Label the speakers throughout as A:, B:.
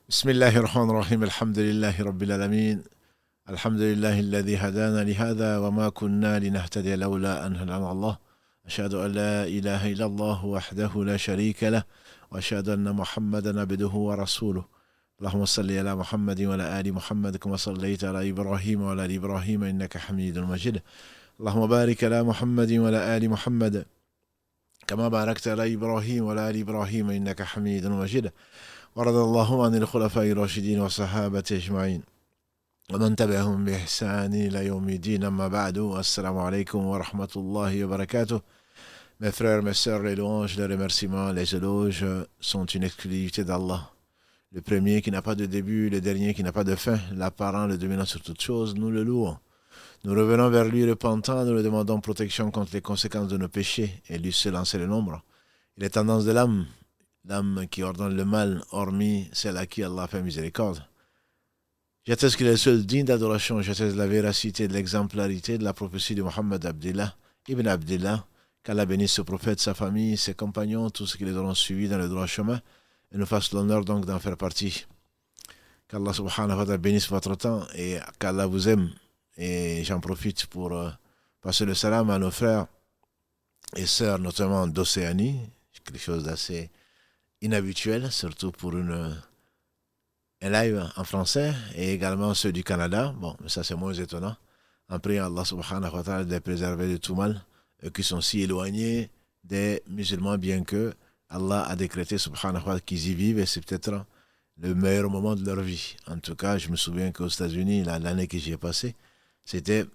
A: بسم الله الرحمن الرحيم الحمد لله رب العالمين الحمد لله الذي هدانا لهذا وما كنا لنهتدي لولا أن هدانا الله أشهد أن لا إله إلا الله وحده لا شريك له وأشهد أن محمدا عبده ورسوله اللهم صل على محمد وعلى آل محمد كما صليت على إبراهيم وعلى آل إبراهيم إنك حميد مجيد اللهم بارك على محمد وعلى آل محمد كما باركت على إبراهيم وعلى آل إبراهيم إنك حميد مجيد ورضي الله عن الخلفاء الراشدين والصحابة أجمعين ومن تبعهم بإحسان إلى يوم الدين أما بعد السلام عليكم ورحمة الله وبركاته. Mes frères, mes sœurs, les louanges, les remerciements, les éloges sont une exclusivité d'Allah. Le premier qui n'a pas de début, le dernier qui n'a pas de fin, l'apparent, le dominant sur toutes choses, nous le louons. Nous revenons vers lui repentant, nous lui demandons protection contre les conséquences de nos péchés et lui seul en sait le nombre. Et les tendances de l'âme qui ordonne le mal, hormis celle à qui Allah fait miséricorde. J'atteste qu'il est le seul digne d'adoration, j'atteste de la véracité, de l'exemplarité de la prophétie de Mohammed Abdillah, Ibn Abdillah, qu'Allah bénisse ce prophète, sa famille, ses compagnons, tous ceux qui les auront suivis dans le droit chemin, et nous fasse l'honneur donc d'en faire partie. Qu'Allah subhanahu wa ta'ala bénisse votre temps et qu'Allah vous aime. Et j'en profite pour passer le salam à nos frères et sœurs, notamment d'Océanie, quelque chose d'assez inhabituel, surtout pour un live en français, et également ceux du Canada. Bon, mais ça c'est moins étonnant. En priant Allah subhanahu wa ta'ala de les préserver de tout mal, eux qui sont si éloignés des musulmans, bien que Allah a décrété subhanahu wa ta'ala qu'ils y vivent, et c'est peut-être le meilleur moment de leur vie. En tout cas, je me souviens qu'aux États-Unis, l'année que j'y ai passée, c'était,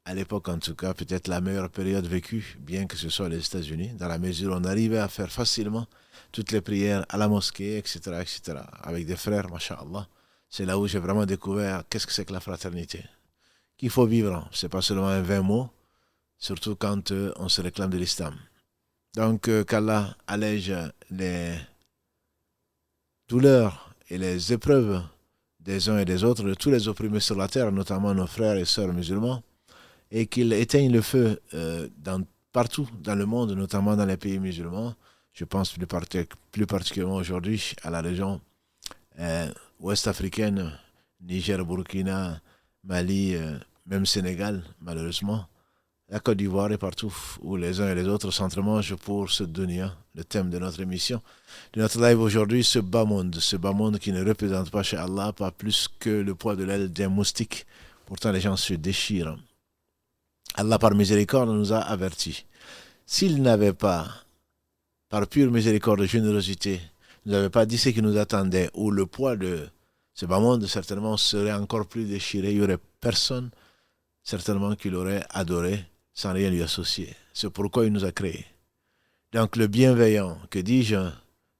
A: à l'époque en tout cas, peut-être la meilleure période vécue, bien que ce soit les États-Unis, dans la mesure où on arrivait à faire facilement toutes les prières à la mosquée, etc., etc., avec des frères, masha'Allah. C'est là où j'ai vraiment découvert qu'est-ce que c'est que la fraternité. Qu'il faut vivre, c'est pas seulement un vain mot, surtout quand on se réclame de l'islam. Donc, qu'Allah allège les douleurs et les épreuves des uns et des autres, de tous les opprimés sur la terre, notamment nos frères et sœurs musulmans, et qu'il éteigne le feu partout dans le monde, notamment dans les pays musulmans. Je pense plus particulièrement aujourd'hui à la région ouest africaine, Niger, Burkina, Mali, même Sénégal, malheureusement, la Côte d'Ivoire et partout où les uns et les autres s'entremangent pour ce dunya, le thème de notre émission, de notre live aujourd'hui, ce bas monde qui ne représente pas chez Allah pas plus que le poids de l'aile d'un moustique. Pourtant les gens se déchirent. Allah par miséricorde nous a avertis. S'il n'avait pas, par pure miséricorde et générosité, nous n'avait pas dit ce qui nous attendait, ou le poids de ce bas monde certainement serait encore plus déchiré, il n'y aurait personne certainement qui l'aurait adoré sans rien lui associer. C'est pourquoi il nous a créés. Donc le bienveillant, que dis-je,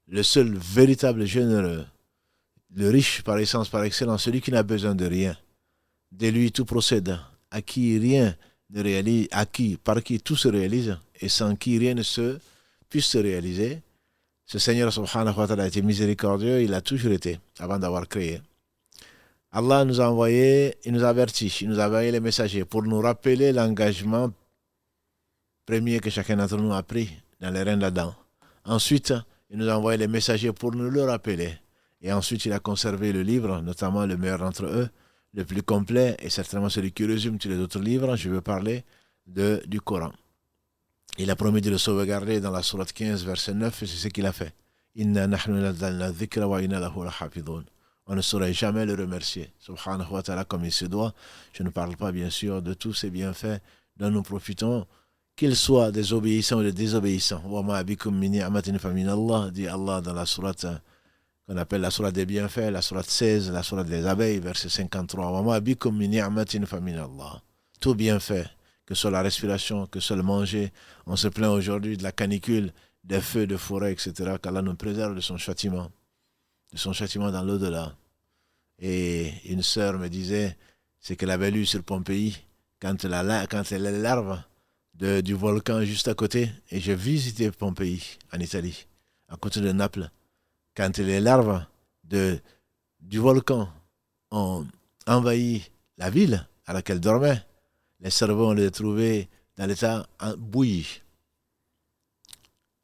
A: le seul véritable généreux, le riche par essence, par excellence, celui qui n'a besoin de rien, de lui tout procède, à qui rien ne réalise, par qui tout se réalise, et sans qui rien ne puisse se réaliser. Ce Seigneur subhanahu wa ta'ala a été miséricordieux, il a toujours été, avant d'avoir créé. Allah nous a envoyé, il nous a avertis, il nous a envoyé les messagers pour nous rappeler l'engagement premier que chacun d'entre nous a pris dans les reins d'Adam. Ensuite, il nous a envoyé les messagers pour nous le rappeler. Et ensuite, il a conservé le livre, notamment le meilleur d'entre eux, le plus complet, et certainement celui qui résume tous les autres livres. Je veux parler du Coran. Il a promis de le sauvegarder dans la sourate 15, verset 9, et c'est ce qu'il a fait. Inna nahnu nazzalna dhikra wa inna lahu lahafidhun. On ne saurait jamais le remercier, subhanahu wa ta'ala, comme il se doit. Je ne parle pas, bien sûr, de tous ces bienfaits dont nous profitons, qu'ils soient des obéissants ou des désobéissants. Wa ma bikum min ni'matin fa min Allah, dit Allah dans la sourate qu'on appelle la sourate des bienfaits, la sourate 16, la sourate des abeilles, verset 53. Wa ma bikum min ni'matin fa min Allah. Tout bienfait, que ce soit la respiration, que ce soit le manger. On se plaint aujourd'hui de la canicule, des feux de forêt, etc. Qu'Allah nous préserve de son châtiment dans l'au-delà. Et une sœur me disait ce qu'elle avait lu sur Pompéi quand les larves du volcan juste à côté, et j'ai visité Pompéi en Italie, à côté de Naples, quand les larves du volcan ont envahi la ville à laquelle dormait, les cerveaux, on les trouvait dans l'état bouilli.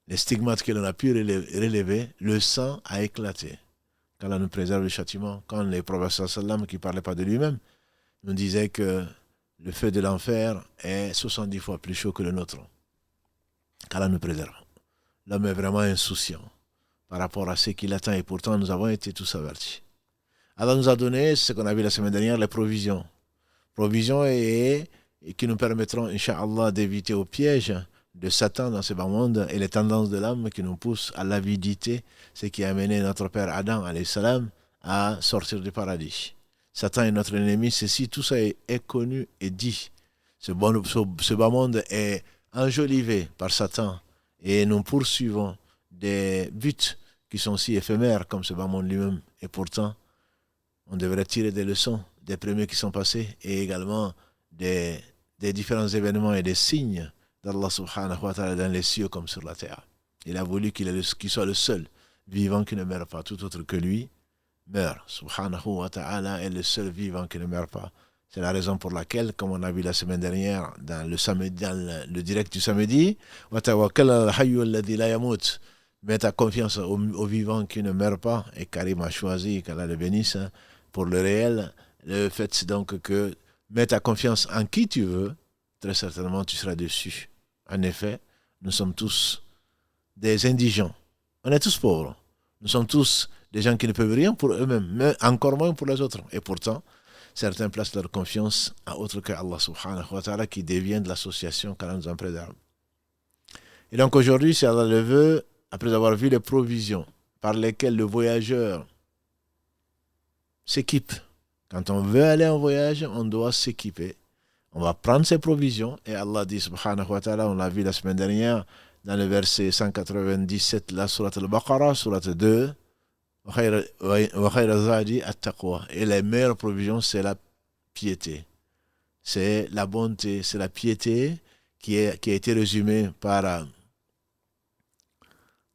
A: Les stigmates que l'on a pu relever, le sang a éclaté. qu'Allah nous préserve du châtiment. Quand les prophètes sallam qui ne parlaient pas de lui-même nous disaient que le feu de l'enfer est 70 fois plus chaud que le nôtre. Qu'Allah nous préserve. L'homme est vraiment insouciant par rapport à ce qu'il attend et pourtant nous avons été tous avertis. Allah nous a donné ce qu'on a vu la semaine dernière, les provisions. Provisions et qui nous permettront, Inch'Allah, d'éviter au piège de Satan dans ce bas monde et les tendances de l'âme qui nous poussent à l'avidité, ce qui a amené notre père Adam alayhi salam à sortir du paradis. Satan est notre ennemi, ceci, tout ça est connu et dit. Ce bas monde est enjolivé par Satan et nous poursuivons des buts qui sont si éphémères comme ce bas monde lui-même. Et pourtant, on devrait tirer des leçons des premiers qui sont passés et également des différents événements et des signes d'Allah subhanahu wa ta'ala dans les cieux comme sur la terre. Il a voulu qu'il soit le seul vivant qui ne meurt pas, tout autre que lui meurt. Subhanahu wa ta'ala est le seul vivant qui ne meurt pas. C'est la raison pour laquelle, comme on a vu la semaine dernière dans le direct du samedi, wa tawakkal al-hayyu alladhi la yamut. Mets ta confiance au vivant qui ne meurt pas. Et Karim a choisi, qu'Allah le bénisse, pour le réel, le fait donc que mets ta confiance en qui tu veux, très certainement tu seras déçu. En effet, nous sommes tous des indigents. On est tous pauvres. Nous sommes tous des gens qui ne peuvent rien pour eux-mêmes, mais encore moins pour les autres. Et pourtant, certains placent leur confiance à autre que Allah subhanahu wa ta'ala qui devient de l'association qu'Allah nous en préserve. Et donc aujourd'hui, si Allah le veut, après avoir vu les provisions par lesquelles le voyageur s'équipe. Quand on veut aller en voyage, on doit s'équiper. On va prendre ses provisions. Et Allah dit, subhanahu wa ta'ala, on l'a vu la semaine dernière, dans le verset 197, la sourate al-Baqarah, sourate 2, et les meilleures provisions, c'est la piété. C'est la bonté, c'est la piété qui a été résumée par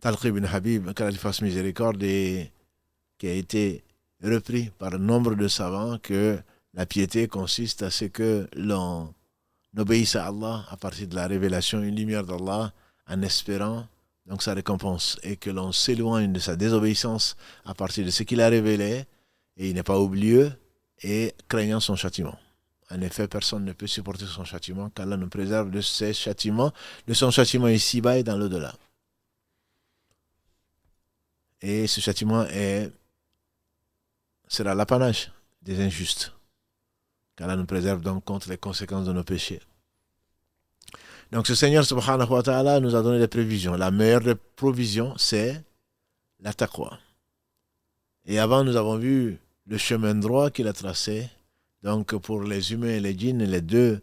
A: Talq ibn Habib, qu'Allah lui fasse miséricorde, et qui a été repris par nombre de savants, que la piété consiste à ce que l'on obéisse à Allah à partir de la révélation, une lumière d'Allah, en espérant donc sa récompense, et que l'on s'éloigne de sa désobéissance à partir de ce qu'il a révélé, et il n'est pas oublieux, et craignant son châtiment. En effet, personne ne peut supporter son châtiment, qu'Allah nous préserve de ses châtiments, de son châtiment ici-bas et dans l'au-delà. Et ce châtiment sera l'apanage des injustes. Qu'Allah nous préserve donc contre les conséquences de nos péchés. Donc ce Seigneur subhanahu wa ta'ala nous a donné des prévisions. La meilleure des provisions, c'est la taqwa. Et avant, nous avons vu le chemin droit qu'il a tracé, donc pour les humains et les djinns, les deux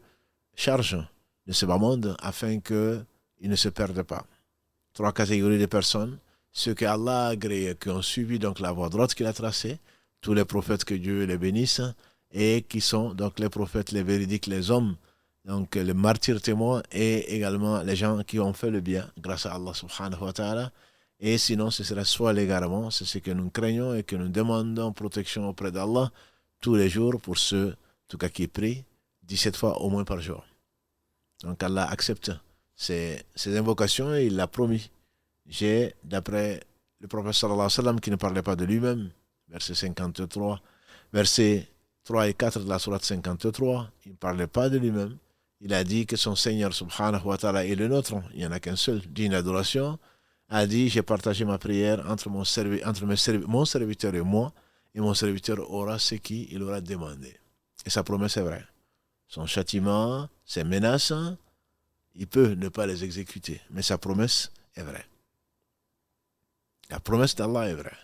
A: charges de ce bas monde, afin qu'ils ne se perdent pas. 3 catégories de personnes: ceux que Allah a agréés, qui ont suivi donc la voie droite qu'il a tracée, tous les prophètes, que Dieu les bénisse, et qui sont donc les prophètes, les véridiques, les hommes, donc les martyrs témoins, et également les gens qui ont fait le bien grâce à Allah subhanahu wa ta'ala. Et sinon, ce sera soit l'égarement, c'est ce que nous craignons et que nous demandons protection auprès d'Allah tous les jours pour ceux, en tout cas qui prient, 17 fois au moins par jour. Donc Allah accepte ces invocations et il l'a promis. D'après le prophète sallallahu alayhi wa sallam, qui ne parlait pas de lui-même, verset 53, versets 3 et 4 de la sourate 53, il ne parlait pas de lui-même. Il a dit que son Seigneur subhanahu wa ta'ala est le nôtre, il n'y en a qu'un seul, digne d'adoration. A dit, j'ai partagé ma prière entre mon serviteur et moi, et mon serviteur aura ce qu'il aura demandé. Et sa promesse est vraie. Son châtiment, ses menaces, il peut ne pas les exécuter, mais sa promesse est vraie. La promesse d'Allah est vraie.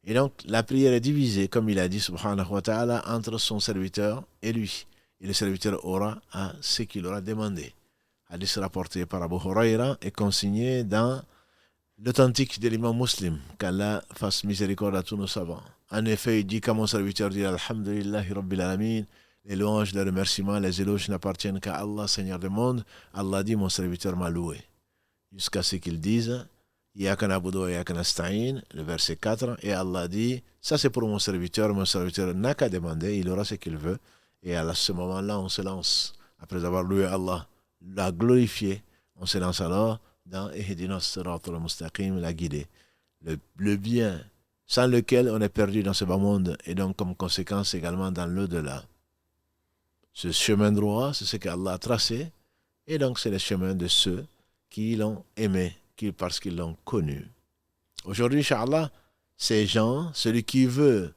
A: Et donc, la prière est divisée, comme il a dit, subhanahu wa ta'ala, entre son serviteur et lui. Et le serviteur aura à ce qu'il aura demandé. Hadith rapporté par Abu Huraira et consigné dans l'authentique de l'imam Muslim, qu'Allah fasse miséricorde à tous nos savants. En effet, il dit qu'à mon serviteur dit Alhamdulillahi Rabbil Alamin, les louanges, les remerciements, les éloges n'appartiennent qu'à Allah, Seigneur du monde. Allah dit, mon serviteur m'a loué. Jusqu'à ce qu'il dise Iyaka na'budu wa iyaka nasta'in, le verset 4, et Allah dit, ça c'est pour mon serviteur n'a qu'à demander, il aura ce qu'il veut. Et à ce moment-là, on se lance, après avoir loué Allah, l'a glorifié, on se lance alors dans Ihdina as-siratal mustaqim, la guidée. Le bien sans lequel on est perdu dans ce bas monde et donc comme conséquence également dans l'au-delà. Ce chemin droit, c'est ce qu'Allah a tracé et donc c'est le chemin de ceux qui l'ont aimé, parce qu'ils l'ont connu. Aujourd'hui, Inch'Allah, ces gens, celui qui veut,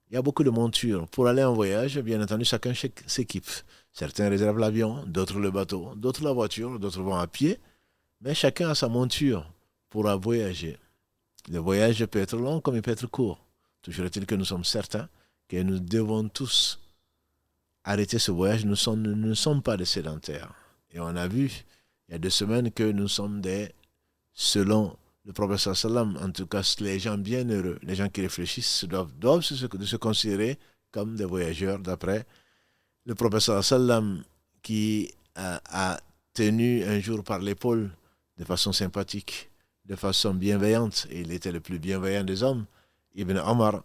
A: il y a beaucoup de montures. Pour aller en voyage, bien entendu, chacun s'équipe. Certains réservent l'avion, d'autres le bateau, d'autres la voiture, d'autres vont à pied. Mais chacun a sa monture pour voyager. Le voyage peut être long comme il peut être court. Toujours est-il que nous sommes certains que nous devons tous arrêter ce voyage. Nous ne sommes pas des sédentaires. Et on a vu, il y a 2 semaines, que nous sommes selon le professeur Sallam, en tout cas les gens bienheureux, les gens qui réfléchissent, doivent se considérer comme des voyageurs, d'après le professeur Sallam, qui a tenu un jour par l'épaule de façon sympathique, de façon bienveillante, et il était le plus bienveillant des hommes, Ibn Omar,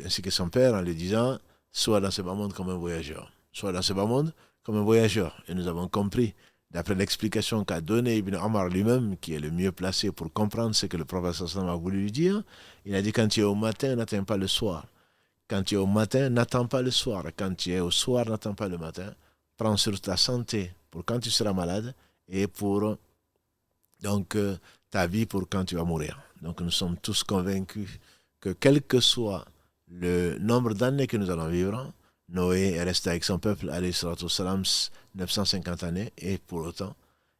A: ainsi que son père, en lui disant, sois dans ce bas monde comme un voyageur. Sois dans ce bas monde comme un voyageur. Et nous avons compris, d'après l'explication qu'a donnée Ibn Omar lui-même, qui est le mieux placé pour comprendre ce que le prophète sallam a voulu lui dire, il a dit, quand tu es au matin, n'attends pas le soir. Quand tu es au matin, n'attends pas le soir. Quand tu es au soir, n'attends pas le matin. Prends sur ta santé pour quand tu seras malade et pour donc ta vie pour quand tu vas mourir. Donc nous sommes tous convaincus que quel que soit le nombre d'années que nous allons vivre, Noé est resté avec son peuple, alayhi salatu wassalam, 950 années, et pour autant,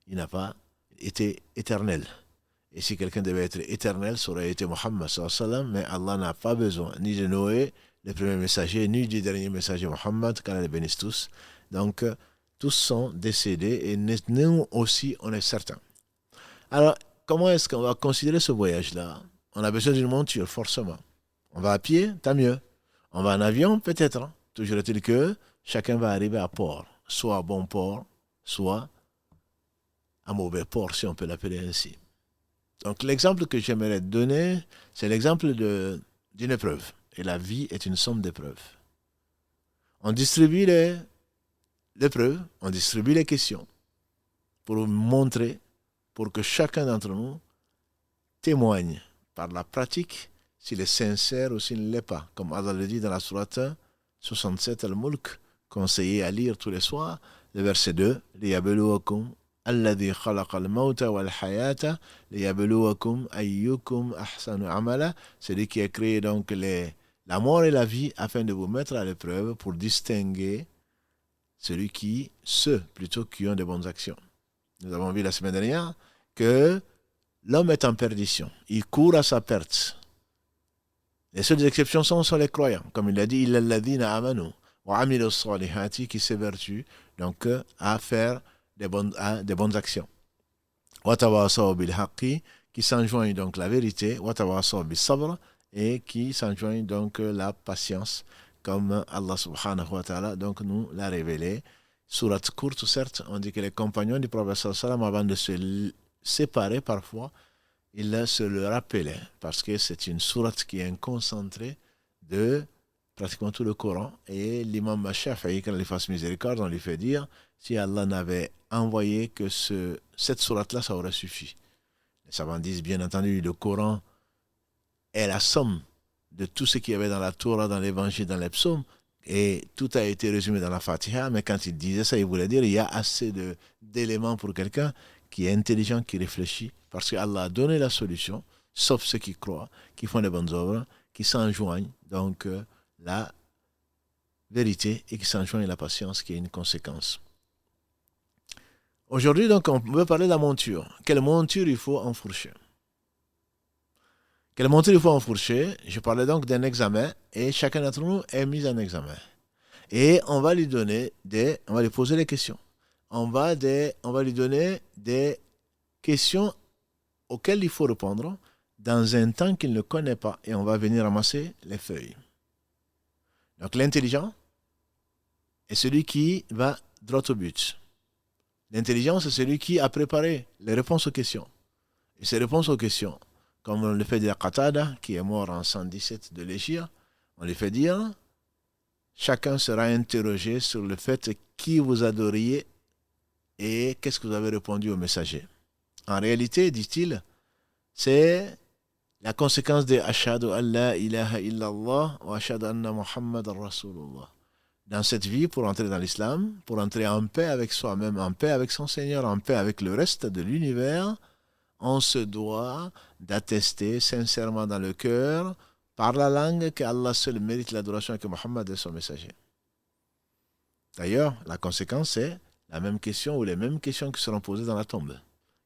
A: il n'a pas été éternel. Et si quelqu'un devait être éternel, ça aurait été Muhammad sallallahu alayhi wa sallam, mais Allah n'a pas besoin ni de Noé, le premier messager, ni du dernier messager Muhammad, qu'Allah les bénisse tous. Donc, tous sont décédés, et nous aussi, on est certains. Alors, comment est-ce qu'on va considérer ce voyage-là? On a besoin d'une monture, forcément. On va à pied, tant mieux. On va en avion, peut-être. Toujours est-il que chacun va arriver à port, soit à bon port, soit à mauvais port, si on peut l'appeler ainsi. Donc l'exemple que j'aimerais donner, c'est l'exemple d'une épreuve. Et la vie est une somme d'épreuves. On distribue les épreuves, on distribue les questions pour montrer, pour que chacun d'entre nous témoigne par la pratique s'il est sincère ou s'il ne l'est pas. Comme Allah le dit dans la sourate 67 Al-Mulk, conseillé à lire tous les soirs, le verset 2, لِيَبْلُوَكُمْ الَّذِي خَلَقَ الْمَوْتَ وَالْحَيَاةَ لِيَبْلُوَكُمْ أَيُّكُمْ أَحْسَنُ عَمَلًا, celui qui a créé donc la mort et la vie afin de vous mettre à l'épreuve pour distinguer ceux plutôt qui ont de bonnes actions. Nous avons vu la semaine dernière que l'homme est en perdition, il court à sa perte. Les seules exceptions sont les croyants, comme il a dit, إِلَّا الَّذِينَ آمَنُوا وَعَمِلُوا الصَّالِحَاتِ, qui s'évertuent donc à faire des bonnes actions. وَتَوَاصَوْا بِالْحَقِّ, qui s'enjoignent donc la vérité, وَتَوَاصَوْا بِالصَّبْرِ, et qui s'enjoignent donc la patience, comme Allah subhanahu wa ta'ala donc nous l'a révélé. Sourate courte, certes, on dit que les compagnons du prophète sallam, avant de se séparer parfois, ils se le rappelaient, parce que c'est une sourate qui est un concentré de pratiquement tout le Coran. Et l'imam Shafi'i, quand il fasse miséricorde, on lui fait dire, si Allah n'avait envoyé que cette sourate-là, ça aurait suffi. Les savants disent, bien entendu, le Coran est la somme de tout ce qu'il y avait dans la Torah, dans l'Évangile, dans les psaumes, et tout a été résumé dans la Fatiha, mais quand il disait ça, il voulait dire, il y a assez d'éléments pour quelqu'un qui est intelligent, qui réfléchit, parce qu'Allah a donné la solution, sauf ceux qui croient, qui font des bonnes œuvres, qui s'enjoignent, donc la vérité, et qui s'enjoignent la patience, qui est une conséquence. Aujourd'hui, donc, on veut parler de la monture. Quelle monture il faut enfourcher? Quelle monture il faut enfourcher? Je parlais donc d'un examen, et chacun d'entre nous est mis en examen. Et on va lui poser des questions. On va lui donner des questions auxquelles il faut répondre dans un temps qu'il ne connaît pas, et on va venir ramasser les feuilles. Donc l'intelligent est celui qui va droit au but. L'intelligent, c'est celui qui a préparé les réponses aux questions. Et ces réponses aux questions, comme on le fait dire Qatada, qui est mort en 117 de l'Égypte, on lui fait dire, chacun sera interrogé sur le fait qui vous adoriez et qu'est-ce que vous avez répondu au messager. En réalité, dit-il, c'est La conséquence de Ashhadu an la ilaha illallah wa ashhadu anna Muhammadan Rasulullah. Dans cette vie, pour entrer dans l'islam, pour entrer en paix avec soi-même, en paix avec son Seigneur, en paix avec le reste de l'univers, on se doit d'attester sincèrement dans le cœur, par la langue, qu'Allah seul mérite l'adoration et que Muhammad est son messager. D'ailleurs, la conséquence, c'est la même question ou les mêmes questions qui seront posées dans la tombe.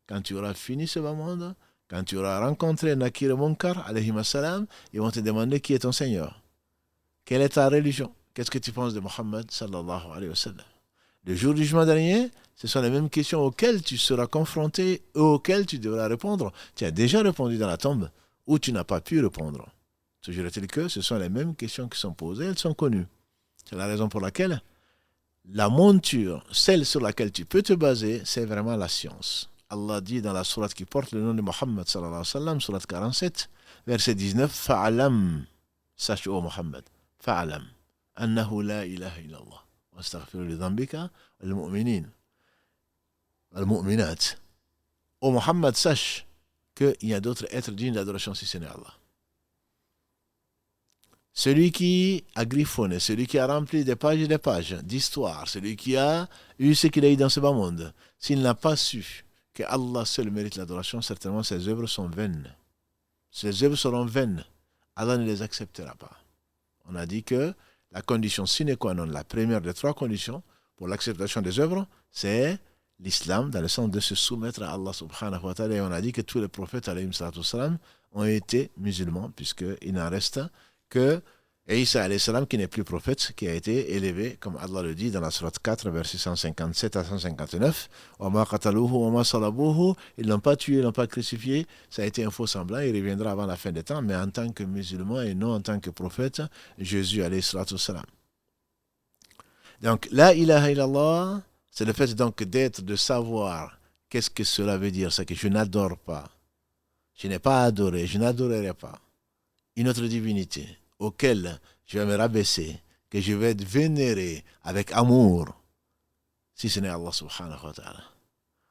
A: Quand tu auras fini ce bas monde, quand tu auras rencontré Nakir et Munkar, alayhi salam, ils vont te demander qui est ton Seigneur. Quelle est ta religion? Qu'est-ce que tu penses de Muhammad sallallahu alayhi wa sallam? Le jour du jugement dernier, ce sont les mêmes questions auxquelles tu seras confronté et auxquelles tu devras répondre. Tu as déjà répondu dans la tombe ou tu n'as pas pu répondre. Toujours est-il que ce sont les mêmes questions qui sont posées, elles sont connues. C'est la raison pour laquelle la monture, celle sur laquelle tu peux te baser, c'est vraiment la science. Allah dit dans la sourate qui porte le nom de Muhammad sallallahu alayhi wa sallam, sourate 47, verset 19, Fa'alam, sache ô Muhammad, Fa'alam, annahu la ilaha illallah, wa astaghfiru li dhanbika, wal mu'minin, wal mu'minat. Ô Muhammad, sache qu'il y a d'autres êtres dignes d'adoration si ce n'est Allah. Celui qui a griffonné, celui qui a rempli des pages et des pages d'histoire, celui qui a eu ce qu'il a eu dans ce bas monde, s'il n'a pas su que Allah seul mérite l'adoration, certainement ses œuvres sont vaines. Ses œuvres seront vaines. Allah ne les acceptera pas. On a dit que la condition sine qua non, la première des trois conditions pour l'acceptation des œuvres, c'est l'islam, dans le sens de se soumettre à Allah subhanahu wa ta'ala. Et on a dit que tous les prophètes, alayhim salatu wassalam, ont été musulmans, puisqu'il n'en reste que Isa alayhi salam, qui n'est plus prophète, qui a été élevé, comme Allah le dit dans la sourate 4, versets 157 à 159. Ils l'ont pas tué, ils l'ont pas crucifié, ça a été un faux semblant, il reviendra avant la fin des temps, mais en tant que musulman et non en tant que prophète, Jésus alayhi salatu salam. Donc, la ilaha illallah, c'est le fait donc d'être, de savoir qu'est-ce que cela veut dire, c'est que je n'adore pas, je n'ai pas adoré, je n'adorerai pas une autre divinité auquel je vais me rabaisser, que je vais vénérer avec amour, si ce n'est Allah subhanahu wa ta'ala,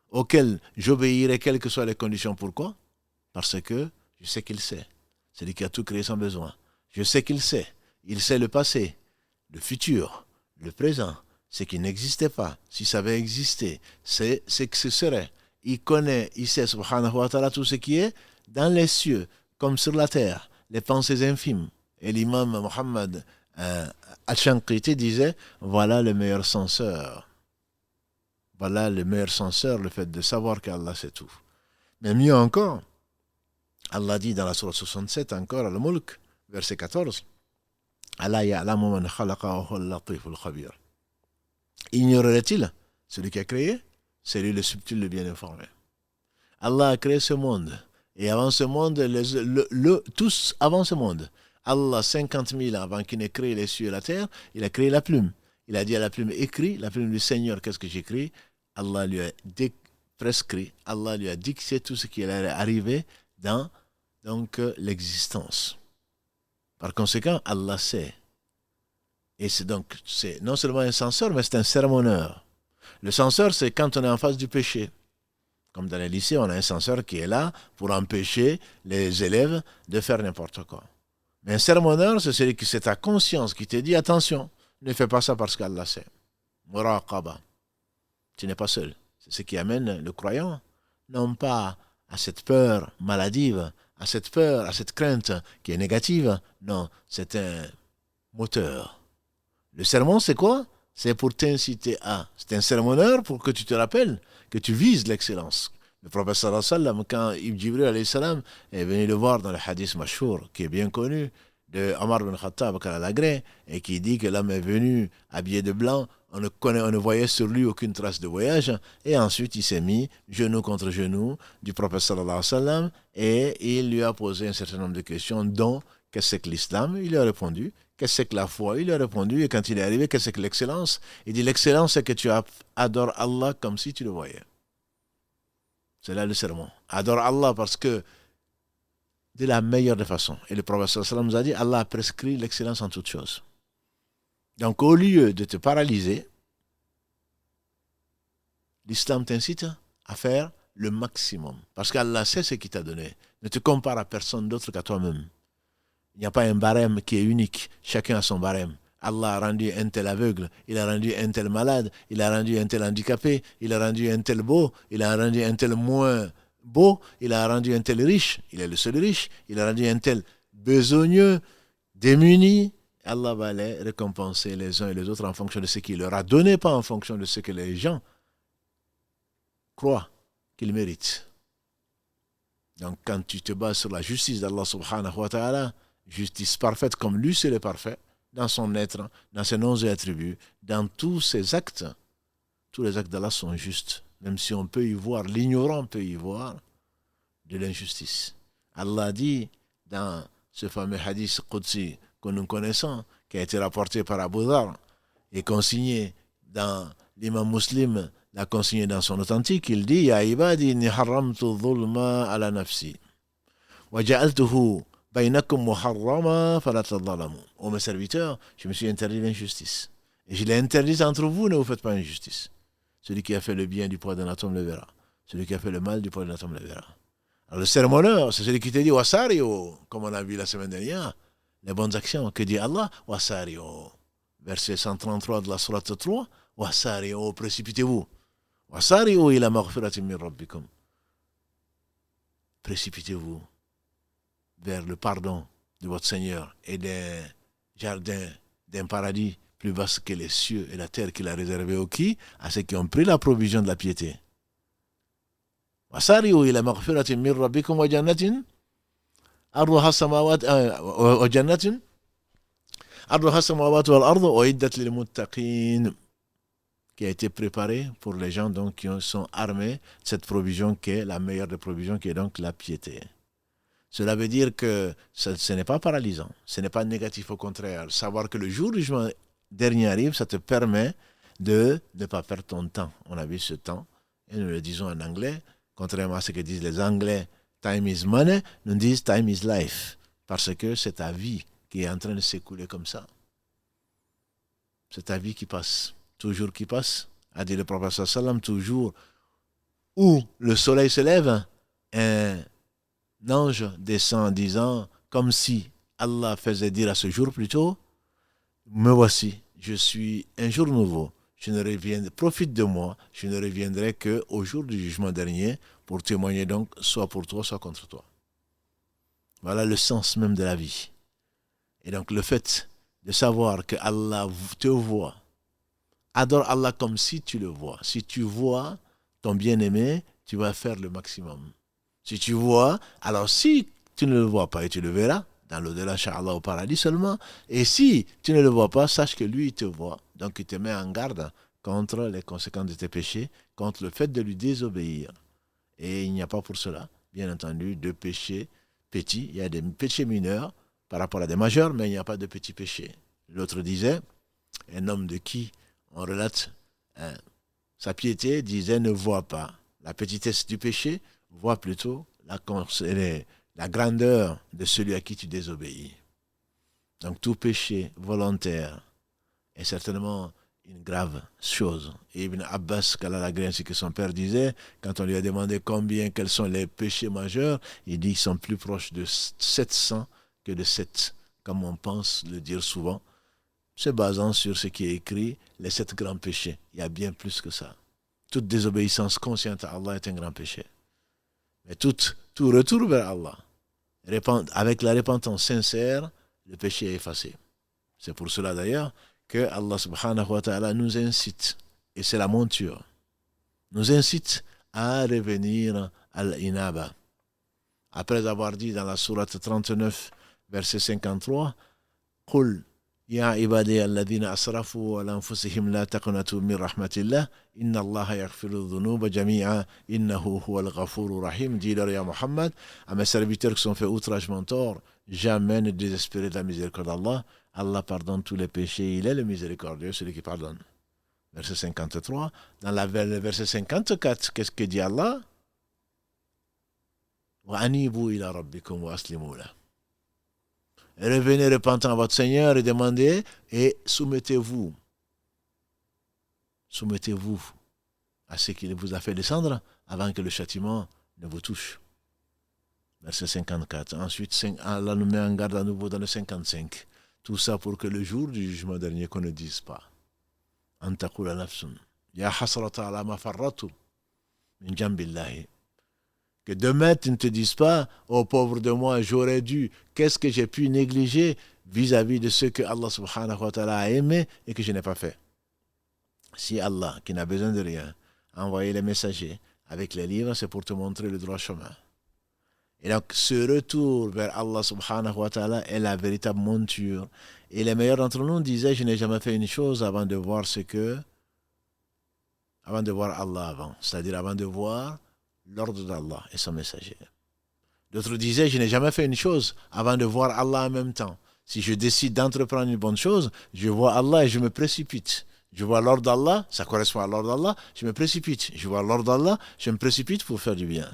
A: auquel j'obéirai quelles que soient les conditions. Pourquoi? Parce que je sais qu'il sait. C'est lui qui a tout créé sans besoin. Je sais qu'il sait. Il sait le passé, le futur, le présent, ce qui n'existait pas. Si ça avait existé, c'est ce que ce serait. Il connaît, il sait subhanahu wa ta'ala tout ce qui est dans les cieux, comme sur la terre, les pensées infimes. Et l'imam Mohammed Al-Shanqiti disait, voilà le meilleur censeur. Voilà le meilleur censeur, le fait de savoir qu'Allah sait tout. Mais mieux encore, Allah dit dans la sourate 67, encore, Al-Mulk, verset 14, Allah ya'lamu man khalaqa wa huwa al-latif al-khabir. Ignorerait-il celui qui a créé? C'est lui le subtil, le bien informé. Allah a créé ce monde. Et avant ce monde, tous avant ce monde, Allah, 50 000 ans avant qu'il n'ait créé les cieux et la terre, il a créé la plume. Il a dit à la plume, écris, la plume du Seigneur, qu'est-ce que j'écris? Allah lui a prescrit, Allah lui a dicté tout ce qui allait arriver dans l'existence. Par conséquent, Allah sait. Et c'est non seulement un censeur, mais c'est un sermonneur. Le censeur, c'est quand on est en face du péché. Comme dans les lycées, on a un censeur qui est là pour empêcher les élèves de faire n'importe quoi. Mais un sermonneur, c'est celui qui c'est ta conscience qui te dit attention, ne fais pas ça parce qu'Allah sait. Muraqaba. Tu n'es pas seul. C'est ce qui amène le croyant, non pas à cette peur maladive, à cette peur, à cette crainte qui est négative. Non, c'est un moteur. Le sermon, c'est quoi? C'est pour t'inciter à. C'est un sermonneur pour que tu te rappelles que tu vises l'excellence. Le prophète sallallahu alayhi wa sallam, quand Ibn Jibril alayhi salam est venu le voir dans le hadith mashhour, qui est bien connu, de Omar bin Khattab al-Agré, et qui dit que l'homme est venu habillé de blanc, on ne voyait sur lui aucune trace de voyage, et ensuite il s'est mis genou contre genou du prophète sallallahu alayhi wa sallam, et il lui a posé un certain nombre de questions, dont qu'est-ce que c'est que l'islam? Il lui a répondu. Qu'est-ce que c'est que la foi? Il lui a répondu. Et quand il est arrivé, qu'est-ce que c'est que l'excellence? Il dit, l'excellence, c'est que tu adores Allah comme si tu le voyais. C'est là le sermon. Adore Allah parce que de la meilleure des façons. Et le prophète sallallahu alayhi wa sallam nous a dit, Allah a prescrit l'excellence en toutes choses. Donc au lieu de te paralyser, l'islam t'incite à faire le maximum. Parce qu'Allah sait ce qu'il t'a donné. Ne te compare à personne d'autre qu'à toi-même. Il n'y a pas un barème qui est unique. Chacun a son barème. Allah a rendu un tel aveugle, il a rendu un tel malade, il a rendu un tel handicapé, il a rendu un tel beau, il a rendu un tel moins beau, il a rendu un tel riche, il est le seul riche, il a rendu un tel besogneux, démuni. Allah va les récompenser les uns et les autres en fonction de ce qu'il leur a donné, pas en fonction de ce que les gens croient qu'ils méritent. Donc quand tu te bases sur la justice d'Allah subhanahu wa ta'ala, justice parfaite comme lui seul est parfait, dans son être, dans ses noms et attributs, dans tous ses actes, tous les actes d'Allah sont justes. Même si on peut y voir, l'ignorant peut y voir de l'injustice. Allah dit dans ce fameux hadith Qudsi que nous connaissons, qui a été rapporté par Abu Dhar et consigné dans l'imam Muslim, l'a consigné dans son authentique, il dit Ya ibadi inni haramtu dhulma ala nafsi wa ja'altuhu bainakum muharrama fala tadhalamu. Ô mes serviteurs, je me suis interdit l'injustice. Et je l'ai interdit entre vous, ne vous faites pas injustice. Celui qui a fait le bien du poids d'un atome le verra. Celui qui a fait le mal du poids d'un atome le verra. Alors le sermonneur, c'est celui qui te dit Wasario, comme on a vu la semaine dernière, les bonnes actions. Que dit Allah? Wasario. Verset 133 de la sourate 3. Wasario, précipitez-vous. Wasario ila maghfiratin min rabbikum. Précipitez-vous vers le pardon de votre Seigneur et des jardins d'un paradis plus vaste que les cieux et la terre qu'il a réservé aux qui? À ceux qui ont pris la provision de la piété. Wasari'u ila maghfiratin min rabbikum wa jannatin arduha as-samawati wa jannatin arduha as-samawati wal ardu uiddat lil muttaqin, qui a été préparé pour les gens donc qui sont armés de cette provision qui est la meilleure des provisions, qui est donc la piété. Cela veut dire que ce n'est pas paralysant, ce n'est pas négatif, au contraire. Savoir que le jour du jugement dernier arrive, ça te permet de ne pas perdre ton temps. On a vu ce temps, et nous le disons en anglais, contrairement à ce que disent les Anglais, time is money, nous disons time is life, parce que c'est ta vie qui est en train de s'écouler comme ça. C'est ta vie qui passe, toujours qui passe, a dit le prophète sallam, toujours où le soleil se lève, un ange descend en disant, comme si Allah faisait dire à ce jour plutôt, me voici, je suis un jour nouveau, je ne reviendrai, profite de moi, je ne reviendrai qu'au jour du jugement dernier pour témoigner donc soit pour toi, soit contre toi. Voilà le sens même de la vie. Et donc le fait de savoir que Allah te voit, adore Allah comme si tu le vois. Si tu vois ton bien-aimé, tu vas faire le maximum. Si tu vois, alors si tu ne le vois pas et tu le verras, dans l'au-delà, Inch'Allah, au paradis seulement, et si tu ne le vois pas, sache que lui, il te voit. Donc il te met en garde contre les conséquences de tes péchés, contre le fait de lui désobéir. Et il n'y a pas pour cela, bien entendu, de péchés petits. Il y a des péchés mineurs par rapport à des majeurs, mais il n'y a pas de petits péchés. L'autre disait, un homme de qui on relate sa piété, disait ne voit pas la petitesse du péché, voit plutôt la grandeur de celui à qui tu désobéis. Donc tout péché volontaire est certainement une grave chose. Et Ibn Abbas, ainsi que son père disait, quand on lui a demandé quels sont les péchés majeurs, il dit qu'ils sont plus proches de 700 que de 7, comme on pense le dire souvent, se basant sur ce qui est écrit, les 7 grands péchés. Il y a bien plus que ça. Toute désobéissance consciente à Allah est un grand péché. Mais tout retour vers Allah, avec la repentance sincère, le péché est effacé. C'est pour cela d'ailleurs que Allah subhanahu wa ta'ala nous incite, et c'est la monture, nous incite à revenir à l'inaba. Après avoir dit dans la sourate 39, verset 53, قُلْ يا عبادي الذين أسرفوا على أنفسهم لا تقنطوا من رحمة الله إن الله يغفر الذنوب جميعا إنه هو الغفور الرحيم. Dis-leur, ya Muhammad, à mes serviteurs qui sont fait outragement tort, jamais ne désespérez de la miséricorde d'Allah. Allah pardonne tous les péchés, il est le miséricordieux, celui qui pardonne. Verset 53. Dans le verset 54, qu'est-ce que dit Allah? وَأَنِيبُوا إِلَى رَبِّكُمْ وَأَسْلِمُوا لَهُ. Revenez repentant à votre Seigneur et demandez, et soumettez-vous à ce qu'il vous a fait descendre avant que le châtiment ne vous touche. Verset 54. Ensuite, Allah nous met en garde à nouveau dans le 55. Tout ça pour que le jour du jugement dernier, qu'on ne dise pas. An taqula nafsun. Ya hasrata ala ma farratu min jambillahi. Que demain, tu ne te dises pas, oh pauvre de moi, j'aurais dû, qu'est-ce que j'ai pu négliger vis-à-vis de ce que Allah subhanahu wa ta'ala a aimé et que je n'ai pas fait. Si Allah, qui n'a besoin de rien, a envoyé les messagers avec les livres, c'est pour te montrer le droit chemin. Et donc, ce retour vers Allah subhanahu wa ta'ala est la véritable monture. Et les meilleurs d'entre nous disaient, je n'ai jamais fait une chose avant de voir Allah avant. C'est-à-dire avant de voir l'ordre d'Allah et son messager. D'autres disaient, je n'ai jamais fait une chose avant de voir Allah en même temps. Si je décide d'entreprendre une bonne chose, je vois Allah et je me précipite. Je vois l'ordre d'Allah, ça correspond à l'ordre d'Allah, je me précipite. Je vois l'ordre d'Allah, je me précipite pour faire du bien.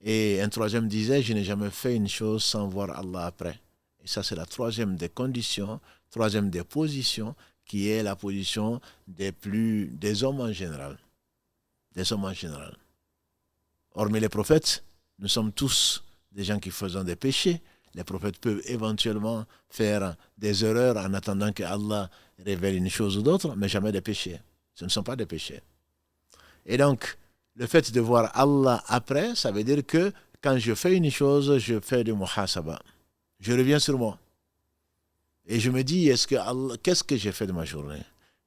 A: Et un troisième disait, je n'ai jamais fait une chose sans voir Allah après. Et ça, c'est la troisième des conditions, troisième des positions, qui est la position des hommes en général. Des hommes en général. Hormis les prophètes, nous sommes tous des gens qui faisons des péchés. Les prophètes peuvent éventuellement faire des erreurs en attendant que Allah révèle une chose ou d'autre, mais jamais des péchés. Ce ne sont pas des péchés. Et donc, le fait de voir Allah après, ça veut dire que quand je fais une chose, je fais du muhasaba. Je reviens sur moi. Et je me dis, qu'est-ce que j'ai fait de ma journée?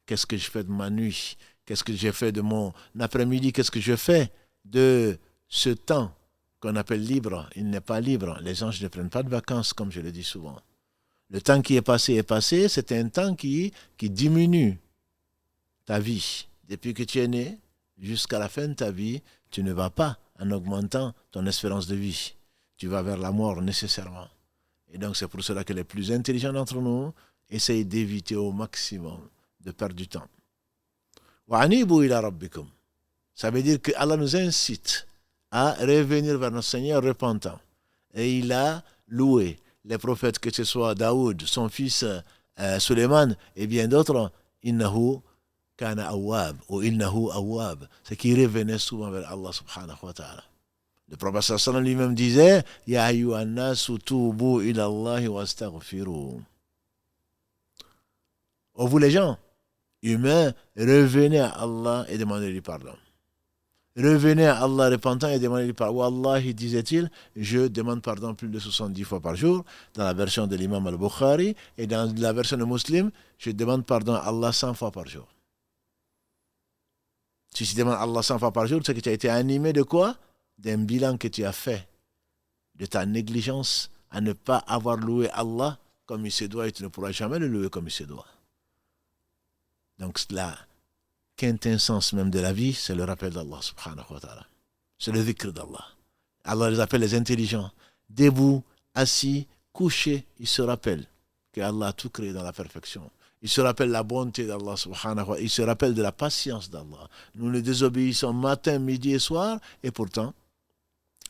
A: Qu'est-ce que je fais de ma nuit? Qu'est-ce que j'ai fait de mon après-midi? Qu'est-ce que je fais de ce temps qu'on appelle libre? Il n'est pas libre. Les anges ne prennent pas de vacances, comme je le dis souvent. Le temps qui est passé, c'est un temps qui diminue ta vie. Depuis que tu es né, jusqu'à la fin de ta vie, tu ne vas pas en augmentant ton espérance de vie. Tu vas vers la mort nécessairement. Et donc c'est pour cela que les plus intelligents d'entre nous essayent d'éviter au maximum de perdre du temps. وَعَنِيبُوا إِلَىٰ رَبِّكُمْ. Ça veut dire que Allah nous incite à revenir vers notre Seigneur repentant. Et il a loué les prophètes, que ce soit Daoud, son fils Suleiman et bien d'autres, innahu kana awwab ou innahu awwab, c'est qu'il revenait souvent vers Allah subhanahu wa ta'ala. Le prophète sallallahu lui-même disait, ya ayyuhan nasu tubu ila Allah wastaghfiru. Oh vous les gens humains, revenez à Allah et demandez-lui pardon. Revenez à Allah repentant et demandez-lui pardon. Wallahi, disait-il, je demande pardon plus de 70 fois par jour, dans la version de l'imam al-Bukhari, et dans la version de Muslim, je demande pardon à Allah 100 fois par jour. Si tu demandes à Allah 100 fois par jour, c'est que tu as été animé de quoi? D'un bilan que tu as fait, de ta négligence à ne pas avoir loué Allah comme il se doit, et tu ne pourras jamais le louer comme il se doit. Donc la quintessence même de la vie, c'est le rappel d'Allah subhanahu wa ta'ala. C'est le dhikr d'Allah. Allah les appelle les intelligents. Debout, assis, couchés, ils se rappellent que Allah a tout créé dans la perfection. Ils se rappellent la bonté d'Allah subhanahu wa ta'ala. Ils se rappellent de la patience d'Allah. Nous le désobéissons matin, midi et soir, et pourtant,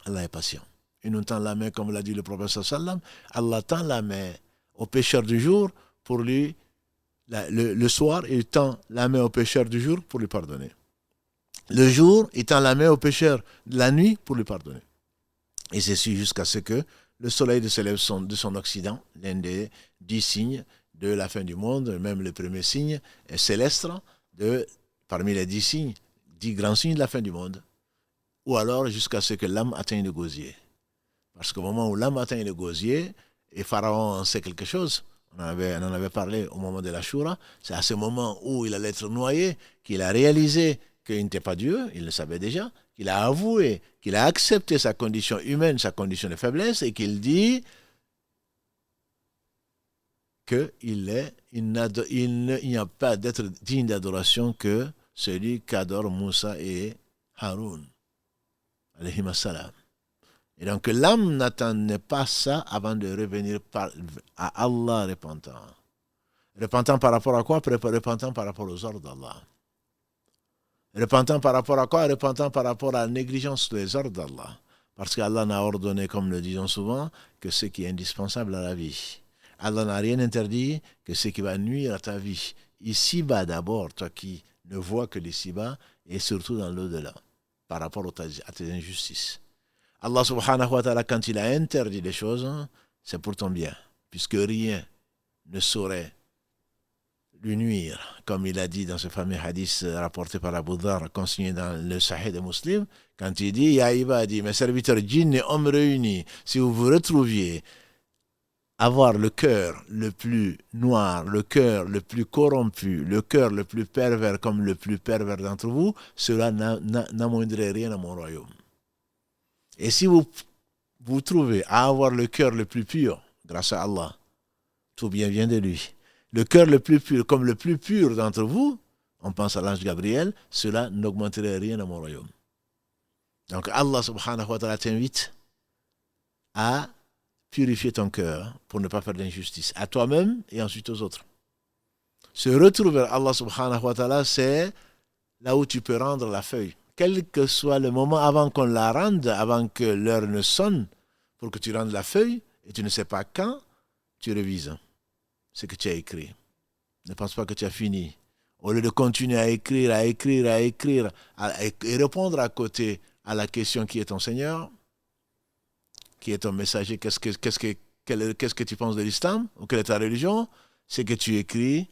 A: Allah est patient. Il nous tend la main, comme l'a dit le prophète sallam. Allah tend la main au pécheur du jour pour lui. Le soir, il tend la main au pécheur du jour pour lui pardonner. Le jour, il tend la main au pécheur de la nuit pour lui pardonner. Et ceci jusqu'à ce que le soleil se lève de son occident, l'un des 10 signes de la fin du monde, même le premier signe est céleste, parmi les 10 signes, 10 grands signes de la fin du monde. Ou alors jusqu'à ce que l'âme atteigne le gosier. Parce qu'au moment où l'âme atteint le gosier, et Pharaon en sait quelque chose, on en avait parlé au moment de la Shura, c'est à ce moment où il allait être noyé qu'il a réalisé qu'il n'était pas Dieu, il le savait déjà, qu'il a avoué, qu'il a accepté sa condition humaine, sa condition de faiblesse, et qu'il dit qu'il n'y a pas d'être digne d'adoration que celui qu'adorent Moussa et Haroun, alayhim assalam. Et donc l'âme n'attendait pas ça avant de revenir à Allah repentant. Repentant par rapport à quoi? Repentant par rapport aux ordres d'Allah. Repentant par rapport à quoi? Repentant par rapport à la négligence des ordres d'Allah. Parce qu'Allah n'a ordonné, comme le disons souvent, que ce qui est indispensable à la vie. Allah n'a rien interdit que ce qui va nuire à ta vie. Ici-bas d'abord, toi qui ne voit que l'ici-bas et surtout dans l'au-delà, par rapport à tes injustices. Allah subhanahu wa ta'ala, quand il a interdit des choses, c'est pour ton bien, puisque rien ne saurait lui nuire, comme il a dit dans ce fameux hadith rapporté par Abu Dharr, consigné dans le Sahih de Muslim, quand il dit, Ya ibadi, mes serviteurs djinns et hommes réunis, si vous vous retrouviez avoir le cœur le plus noir, le cœur le plus corrompu, le cœur le plus pervers comme le plus pervers d'entre vous, cela n'amoindrait rien à mon royaume. Et si vous vous trouvez à avoir le cœur le plus pur, grâce à Allah, tout bien vient de lui. Le cœur le plus pur, comme le plus pur d'entre vous, on pense à l'ange Gabriel, cela n'augmenterait rien à mon royaume. Donc Allah subhanahu wa ta'ala t'invite à purifier ton cœur pour ne pas faire d'injustice à toi-même et ensuite aux autres. Se retrouver vers Allah subhanahu wa ta'ala, c'est là où tu peux rendre la feuille. Quel que soit le moment avant qu'on la rende, avant que l'heure ne sonne, pour que tu rendes la feuille, et tu ne sais pas quand, tu révises ce que tu as écrit. Ne pense pas que tu as fini. Au lieu de continuer à écrire, et répondre à côté à la question qui est ton Seigneur, qui est ton messager, qu'est-ce que tu penses de l'islam, ou quelle est ta religion, c'est que tu écris,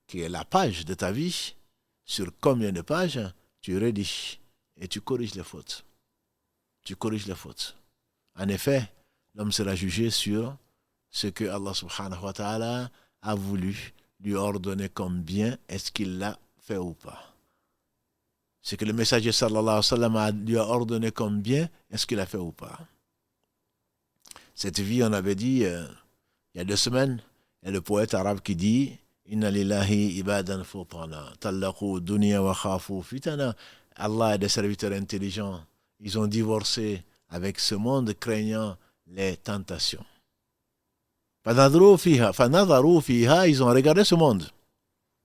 A: qui est la page de ta vie, sur combien de pages, tu rédiges et tu corriges les fautes. Tu corriges les fautes. En effet, l'homme sera jugé sur ce que Allah subhanahu wa ta'ala a voulu lui ordonner comme bien, est-ce qu'il l'a fait ou pas. Ce que le messager sallallahu alayhi wa sallam lui a ordonné comme bien, est-ce qu'il l'a fait ou pas. Cette vie, on avait dit, il y a 2 semaines, il y a le poète arabe qui dit Inna lillahi ibadan futana, tallaqu dunya wa khafu fitana. Allah a des serviteurs intelligents. Ils ont divorcé avec ce monde craignant les tentations. Fanadharu fiha, ils ont regardé ce monde.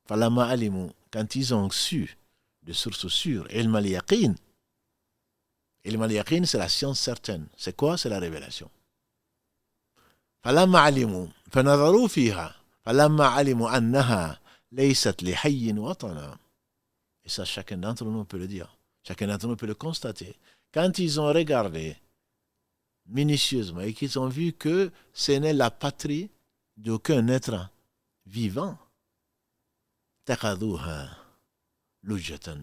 A: Falamma alimu, quand ils ont su, de source sûre, ilm al-yaqin. Ilm al-yaqin, c'est la science certaine. C'est quoi? C'est la révélation. فلما علموا فنظروا فيها فلما علموا أنها ليست لحي وطنا. Et ça, chacun d'entre nous peut le dire. Chacun d'entre nous peut le constater. Quand ils ont regardé minutieusement et qu'ils ont vu que ce n'est la patrie d'aucun être vivant, تَخَذُوهَا لُجَّةً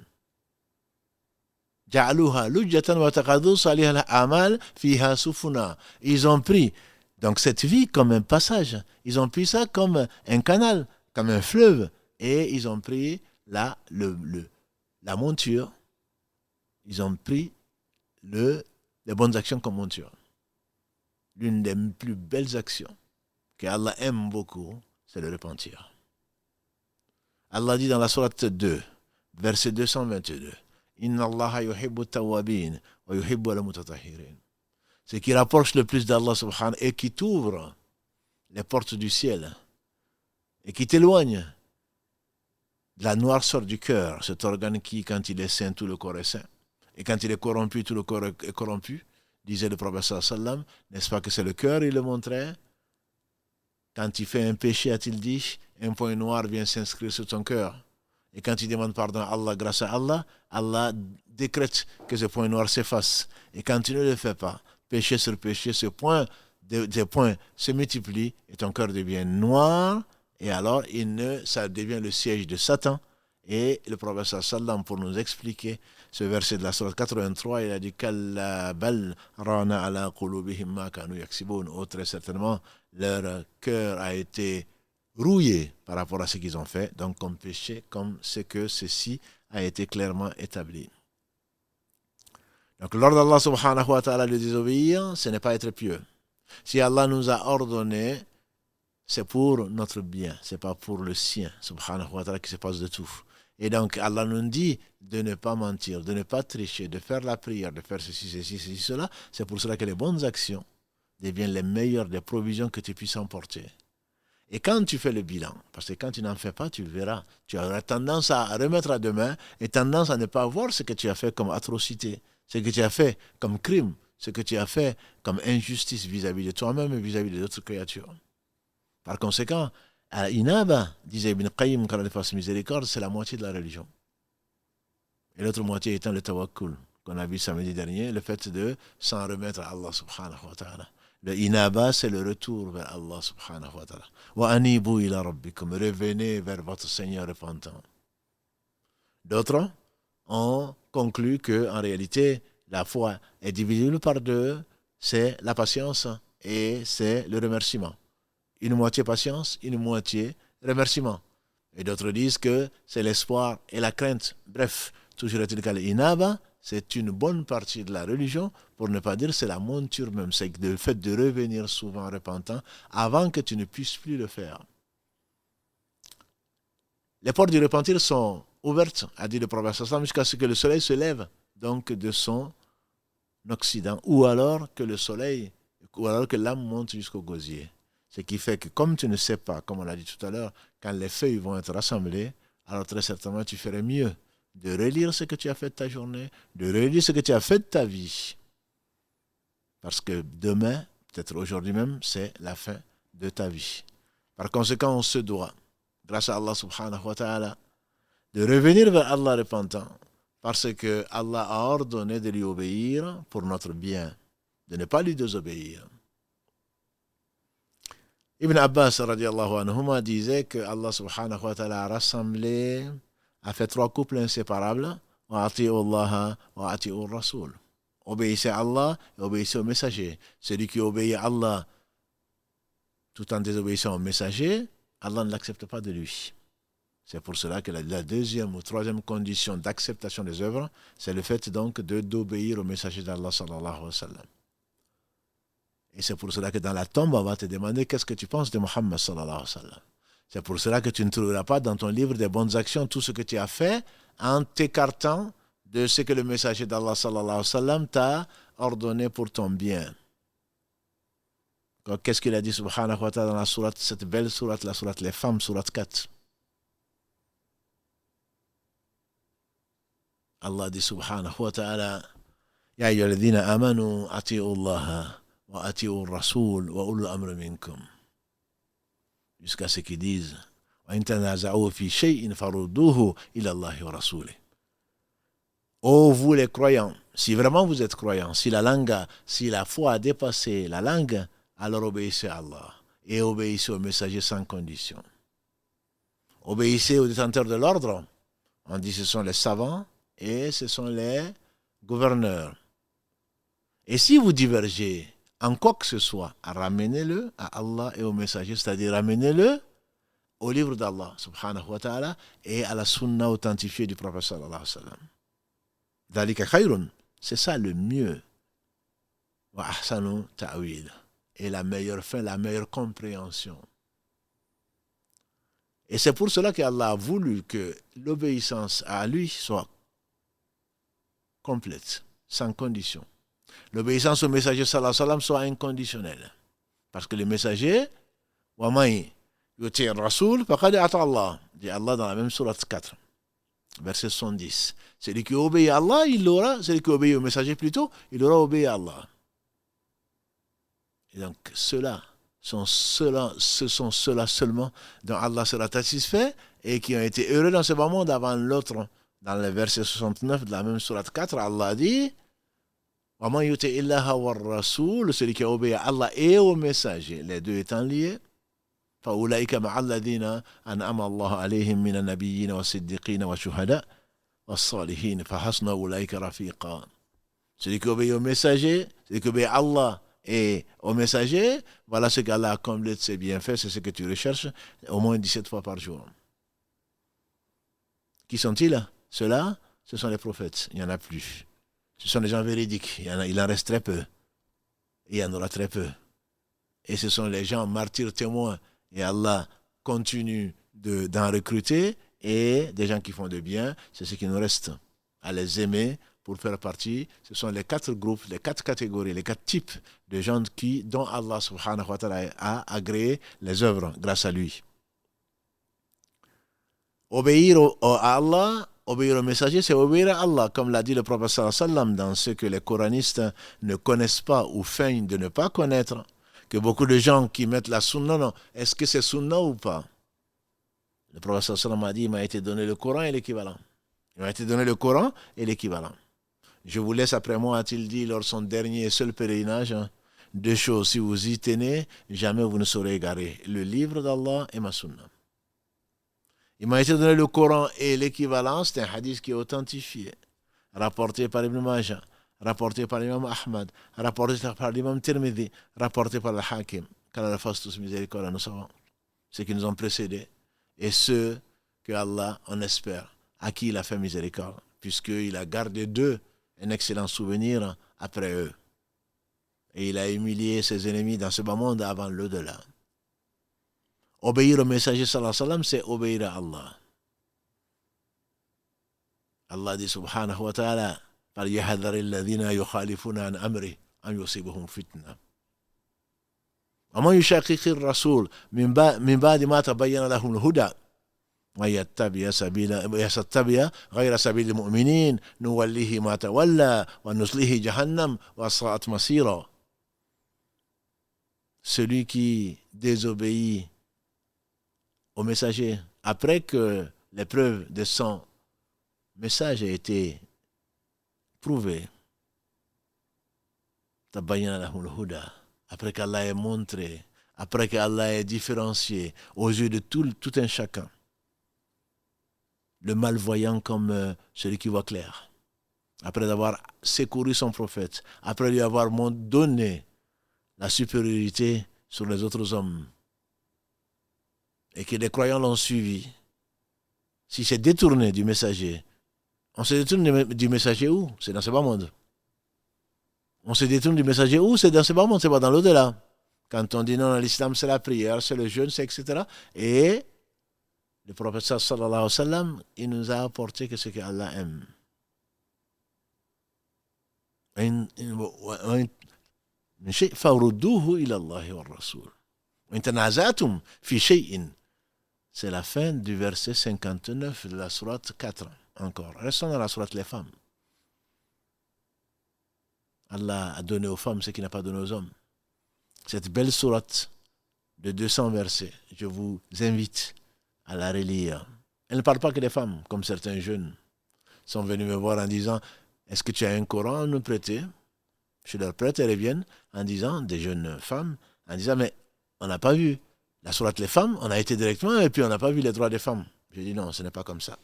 A: جَعَلُوهَا لُجَّةً وَتَخَذُوا صَالِحَ الْأَعْمَالِ فِيهَا سُفُنًا. Ils ont pris donc cette vie comme un passage. Ils ont pris ça comme un canal, comme un fleuve. Et ils ont pris la monture. Ils ont pris les bonnes actions comme monture. L'une des plus belles actions que Allah aime beaucoup, c'est le repentir. Allah dit dans la sourate 2, verset 222, Inna Allah yuhibbu tawabin wa yuhibbu al-mutatahhirin. Ce qui rapproche le plus d'Allah subhanahu et qui t'ouvre les portes du ciel et qui t'éloigne de la noirceur du cœur, cet organe qui, quand il est saint, tout le corps est saint, et quand il est corrompu, tout le corps est corrompu, disait le prophète sallallahu alayhi wa sallam, n'est-ce pas que c'est le cœur, il le montrait. Quand il fait un péché, a-t-il dit, un point noir vient s'inscrire sur ton cœur. Et quand il demande pardon à Allah, grâce à Allah, Allah décrète que ce point noir s'efface. Et quand tu ne le fais pas, péché sur péché, ce point, des points se multiplient et ton cœur devient noir. Et alors, ça devient le siège de Satan. Et le prophète sallam, pour nous expliquer ce verset de la sourate 83, il a dit Kalla bal rana ala qulubihim ma kanu yaksibun. Oh, très certainement, leur cœur a été rouillé par rapport à ce qu'ils ont fait, donc comme péché, comme ce que ceci a été clairement établi. Donc, l'ordre d'Allah subhanahu wa ta'ala de désobéir, ce n'est pas être pieux. Si Allah nous a ordonné, c'est pour notre bien, c'est pas pour le sien, subhanahu wa ta'ala, qui se passe de tout. Et donc, Allah nous dit de ne pas mentir, de ne pas tricher, de faire la prière, de faire ceci, cela. C'est pour cela que les bonnes actions deviennent les meilleures des provisions que tu puisses emporter. Et quand tu fais le bilan, parce que quand tu n'en fais pas, tu verras, tu auras tendance à remettre à demain et tendance à ne pas voir ce que tu as fait comme atrocité, ce que tu as fait comme crime, ce que tu as fait comme injustice vis-à-vis de toi-même et vis-à-vis des autres créatures. Par conséquent, Inaba, disait Ibn Qayyim, quand on fasse miséricorde, c'est la moitié de la religion. Et l'autre moitié étant le tawakkul, qu'on a vu samedi dernier, le fait de s'en remettre à Allah subhanahu wa ta'ala. Le inaba, c'est le retour vers Allah subhanahu wa ta'ala. Wa anibu ila rabbikum, revenez vers votre Seigneur repentant. D'autres ont conclu que, en réalité, la foi est divisible par deux, c'est la patience et c'est le remerciement. Une moitié patience, une moitié remerciement. Et d'autres disent que c'est l'espoir et la crainte. Bref, toujours est-il qu'à l'inaba, c'est une bonne partie de la religion, pour ne pas dire c'est la monture même, c'est le fait de revenir souvent repentant avant que tu ne puisses plus le faire. Les portes du repentir sont ouvertes, a dit le prophète sallam, jusqu'à ce que le soleil se lève donc de son occident, ou alors que l'âme monte jusqu'au gosier. Ce qui fait que comme tu ne sais pas, comme on l'a dit tout à l'heure, quand les feuilles vont être rassemblées, alors très certainement tu ferais mieux de relire ce que tu as fait de ta journée, de relire ce que tu as fait de ta vie. Parce que demain, peut-être aujourd'hui même, c'est la fin de ta vie. Par conséquent, on se doit, grâce à Allah subhanahu wa ta'ala, de revenir vers Allah repentant, parce que Allah a ordonné de lui obéir pour notre bien, de ne pas lui désobéir. Ibn Abbas radiallahu anhuma disait que Allah subhanahu wa ta'ala a fait 3 couples inséparables, wa ati'u Allah wa ati'u Rasul. Obéissez à Allah et obéissez au messager. Celui qui obéit à Allah tout en désobéissant au messager, Allah ne l'accepte pas de lui. C'est pour cela que la deuxième ou troisième condition d'acceptation des œuvres, c'est le fait donc d'obéir au messager d'Allah sallallahu alayhi wa sallam. Et c'est pour cela que dans la tombe, on va te demander qu'est-ce que tu penses de Muhammad sallallahu alayhi wa sallam. C'est pour cela que tu ne trouveras pas dans ton livre des bonnes actions tout ce que tu as fait en t'écartant de ce que le messager d'Allah sallallahu alayhi wa sallam t'a ordonné pour ton bien. Qu'est-ce qu'il a dit subhanahu wa ta'ala dans la sourate, cette belle sourate, la sourate Les Femmes, sourate 4. Allah dit subhanahu wa ta'ala, Ya ayyuhalladhina amanu ati'u Allah wa ati'u Rasul wa ulul amri minkum. Jusqu'à ce qu'ils disent, Wa in tanaza'u fi shay'in farudduhu ila Allah wa rasulih. Ô vous les croyants, si vraiment vous êtes croyants, si la foi a dépassé la langue, alors obéissez à Allah et obéissez au messager sans condition. Obéissez aux détenteurs de l'ordre. On dit ce sont les savants et ce sont les gouverneurs. Et si vous divergez en quoi que ce soit, ramenez-le à Allah et au messager, c'est-à-dire ramenez-le au livre d'Allah, subhanahu wa ta'ala, et à la sunna authentifiée du prophète sallallahu alayhi wa sallam. Dhalika khayrun, c'est ça le mieux. Wa ahsanu ta'wil, et la meilleure fin, la meilleure compréhension. Et c'est pour cela qu'Allah a voulu que l'obéissance à lui soit complète, sans condition. L'obéissance au messager sallallahu alayhi wa sallam soit inconditionnelle. Parce que le messager, wa man yuti ar-rasul faqad ata Allah, dit Allah dans la même sourate 4, verset 70. Celui qui obéit à Allah, il l'aura, celui qui obéit au messager plutôt, il aura obéi à Allah. Et donc, ce sont ceux-là seulement dont Allah sera satisfait et qui ont été heureux dans ce moment avant l'autre. Dans le verset 69 de la même sourate 4, Allah dit وَمَنْ يُطِعِ اللَّهَ وَالرَّسُولَ, celui qui a obéi à Allah et au messager, les deux étant liés, فَأُولَئِكَ مَعَ الَّذِينَ أَنْعَمَ اللَّهُ عَلَيْهِمْ مِنَ النَّبِيِّينَ وَالصِّدِّيقِينَ وَالشُّهَدَاءِ وَالصَّالِحِينَ فَحَسُنَ أُولَئِكَ رَفِيقًا. Celui qui obéit au messager, celui qui obéit à Allah et au messager, voilà ce qu'Allah a comblé de ses bienfaits, c'est ce que tu recherches au moins 17 fois par jour. Qui sont-ils? Ceux-là, ce sont les prophètes, il n'y en a plus. Ce sont les gens véridiques, il en reste très peu. Et il y en aura très peu. Et ce sont les gens martyrs témoins. Et Allah continue d'en recruter. Et des gens qui font de bien, c'est ce qui nous reste à les aimer pour faire partie. Ce sont les 4 groupes, les 4 catégories, les 4 types de gens dont Allah subhanahu wa ta'ala a agréé les œuvres grâce à lui. Obéir à Allah, obéir au messager, c'est obéir à Allah, comme l'a dit le prophète sallallahu alayhi wa sallam dans ce que les coranistes ne connaissent pas ou feignent de ne pas connaître, que beaucoup de gens qui mettent la sunna, non, est-ce que c'est sunna ou pas? Le prophète sallallahu alayhi wa sallam a dit, il m'a été donné le Coran et l'équivalent. Il m'a été donné le Coran et l'équivalent. Je vous laisse après moi, a-t-il dit, lors de son dernier et seul pèlerinage, deux choses, si vous y tenez, jamais vous ne serez égarés. Le livre d'Allah et ma sunna. Il m'a été donné le Coran et l'équivalent, c'est un hadith qui est authentifié, rapporté par Ibn Majah, rapporté par l'imam Ahmad, rapporté par l'imam Tirmidhi, rapporté par le Hakim. Qu'Allah fasse tous miséricorde à nos savants, ceux qui nous ont précédés, et ceux que Allah, on espère, à qui il a fait miséricorde, puisqu'il a gardé d'eux un excellent souvenir après eux. Et il a humilié ses ennemis dans ce bas monde avant l'au-delà. Obéir au messager sallallahu alayhi wa sallam, c'est obéir à Allah. Allah dit subhanahu wa ta'ala, فَلْيَحْذَرِ الَّذِينَ يُخَالِفُونَ عَنْ أَمْرِهِ أَنْ يُصِيبَهُمْ فِتْنَةٌ وَمَنْ يُشَاقِقِ الرَّسُولَ مِنْ بَعْدِ مَا تَبَيَّنَ لَهُ الْهُدَى ويتبع غير سبيل المؤمنين نوليه ما تولى ونصليه جهنم وساءت مصيرا. Celui qui désobéit au messager après que l'épreuve de son message a été prouvée, après qu'Allah ait montré, après qu'Allah ait différencié aux yeux de tout un chacun le malvoyant comme celui qui voit clair, après avoir secouru son prophète, après lui avoir donné la supériorité sur les autres hommes, et que les croyants l'ont suivi, s'il s'est détourné du messager, on se détourne du messager où? C'est dans ce bas monde. On se détourne du messager où? C'est dans ce bas monde, c'est pas dans l'au-delà. Quand on dit non, l'islam c'est la prière, c'est le jeûne, c'est etc. Et le prophète sallallahu alayhi wa sallam, il nous a apporté que ce que Allah aime. C'est la fin du verset 59 de la sourate 4 encore. Restons dans la sourate les femmes. Allah a donné aux femmes ce qu'il n'a pas donné aux hommes. Cette belle sourate de 200 versets, je vous invite à la relire. Elle ne parle pas que des femmes, comme certains jeunes sont venus me voir en disant « Est-ce que tu as un Coran à nous prêter ?» Je leur prête, elles reviennent en disant, des jeunes femmes, en disant « Mais on n'a pas vu la sourate les femmes, on a été directement et puis on n'a pas vu les droits des femmes. » Je dis « Non, ce n'est pas comme ça. »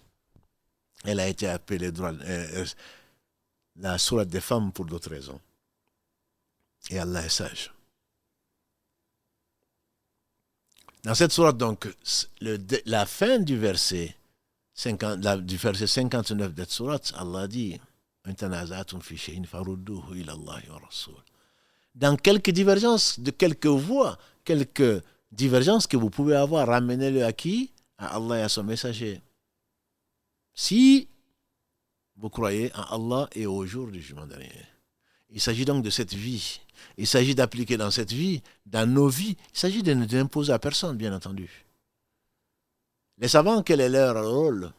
A: Elle a été appelée la sourate des femmes pour d'autres raisons. Et Allah est sage. Dans cette sourate, donc, la fin du verset 59 de cette sourate, Allah dit dans quelques divergences, de quelques voies, quelques divergences que vous pouvez avoir, ramenez-le à qui? À Allah et à son messager. Si vous croyez en Allah et au jour du jugement dernier. Il s'agit donc de cette vie. Il s'agit d'appliquer dans cette vie, dans nos vies. Il s'agit de ne l'imposer à personne, bien entendu. Les savants, quel est leur rôle?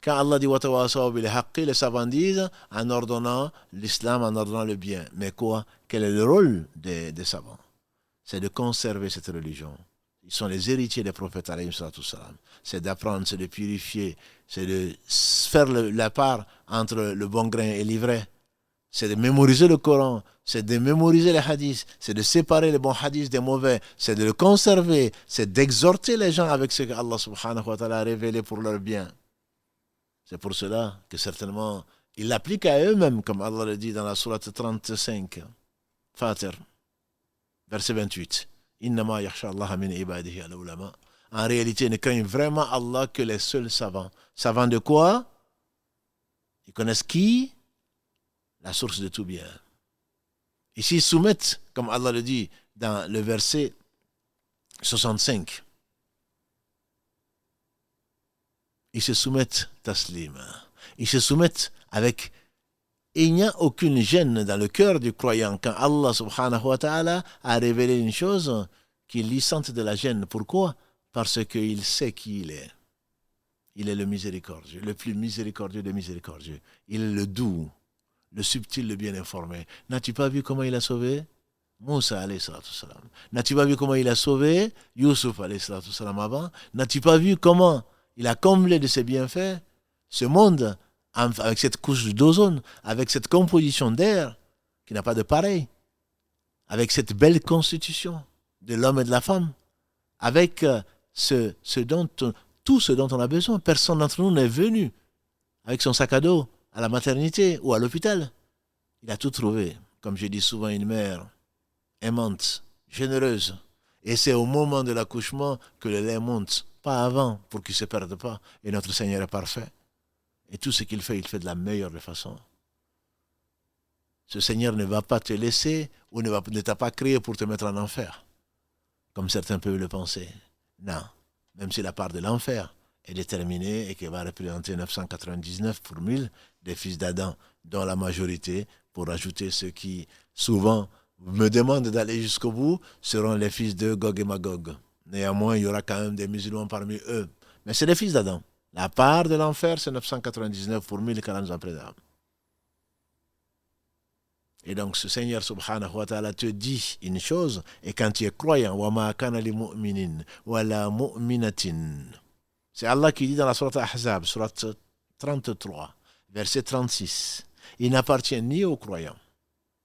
A: Quand Allah dit « les savants disent en ordonnant l'islam, en ordonnant le bien. Mais quoi? Quel est le rôle des savants? C'est de conserver cette religion. Ils sont les héritiers des prophètes, c'est d'apprendre, c'est de purifier, c'est de faire la part entre le bon grain et l'ivraie. C'est de mémoriser le Coran, c'est de mémoriser les hadiths, c'est de séparer les bons hadiths des mauvais, c'est de le conserver, c'est d'exhorter les gens avec ce que Allah subhanahu wa ta'ala a révélé pour leur bien. C'est pour cela que certainement, ils l'appliquent à eux-mêmes, comme Allah le dit dans la sourate 35, Fatir, verset 28. Innama yakhsha Allah min ibadihi al-ulama. En réalité, ne craignent vraiment Allah que les seuls savants. Savants de quoi? Ils connaissent qui? La source de tout bien. Ici, ils soumettent, comme Allah le dit dans le verset 65. Ils se soumettent taslima. Ils se soumettent avec... Et il n'y a aucune gêne dans le cœur du croyant quand Allah subhanahu wa ta'ala a révélé une chose qui lui sente de la gêne. Pourquoi? Parce qu'il sait qui il est. Il est le miséricordieux, le plus miséricordieux des miséricordieux. Il est le doux, le subtil, le bien informé. N'as-tu pas vu comment il a sauvé Moussa alayhi salatu salam? N'as-tu pas vu comment il a sauvé Youssouf alayhi salatu salam avant? N'as-tu pas vu comment il a comblé de ses bienfaits ce monde avec cette couche d'ozone, avec cette composition d'air qui n'a pas de pareil, avec cette belle constitution de l'homme et de la femme, avec tout ce dont on a besoin. Personne d'entre nous n'est venu avec son sac à dos à la maternité ou à l'hôpital. Il a tout trouvé. Comme je dis souvent, une mère aimante, généreuse. Et c'est au moment de l'accouchement que le lait monte, pas avant, pour qu'il ne se perde pas. Et notre Seigneur est parfait. Et tout ce qu'il fait, il fait de la meilleure des façons. Ce Seigneur ne va pas te laisser ou ne t'a pas créé pour te mettre en enfer, comme certains peuvent le penser. Non, même si la part de l'enfer est déterminée et qu'elle va représenter 999 pour 1000 des fils d'Adam, dont la majorité, pour ajouter ceux qui souvent me demandent d'aller jusqu'au bout, seront les fils de Gog et Magog. Néanmoins, il y aura quand même des musulmans parmi eux. Mais c'est les fils d'Adam. La part de l'enfer, c'est 999 pour 1000 40 ans après d'âme. Et donc, ce Seigneur subhanahu wa ta'ala te dit une chose, et quand tu es croyant, وَمَا كَانَ لِمُؤْمِنٍ وَلَا مُؤْمِنَةٍ. C'est Allah qui dit dans la sourate Ahzab, sourate 33, verset 36. Il n'appartient ni aux croyants,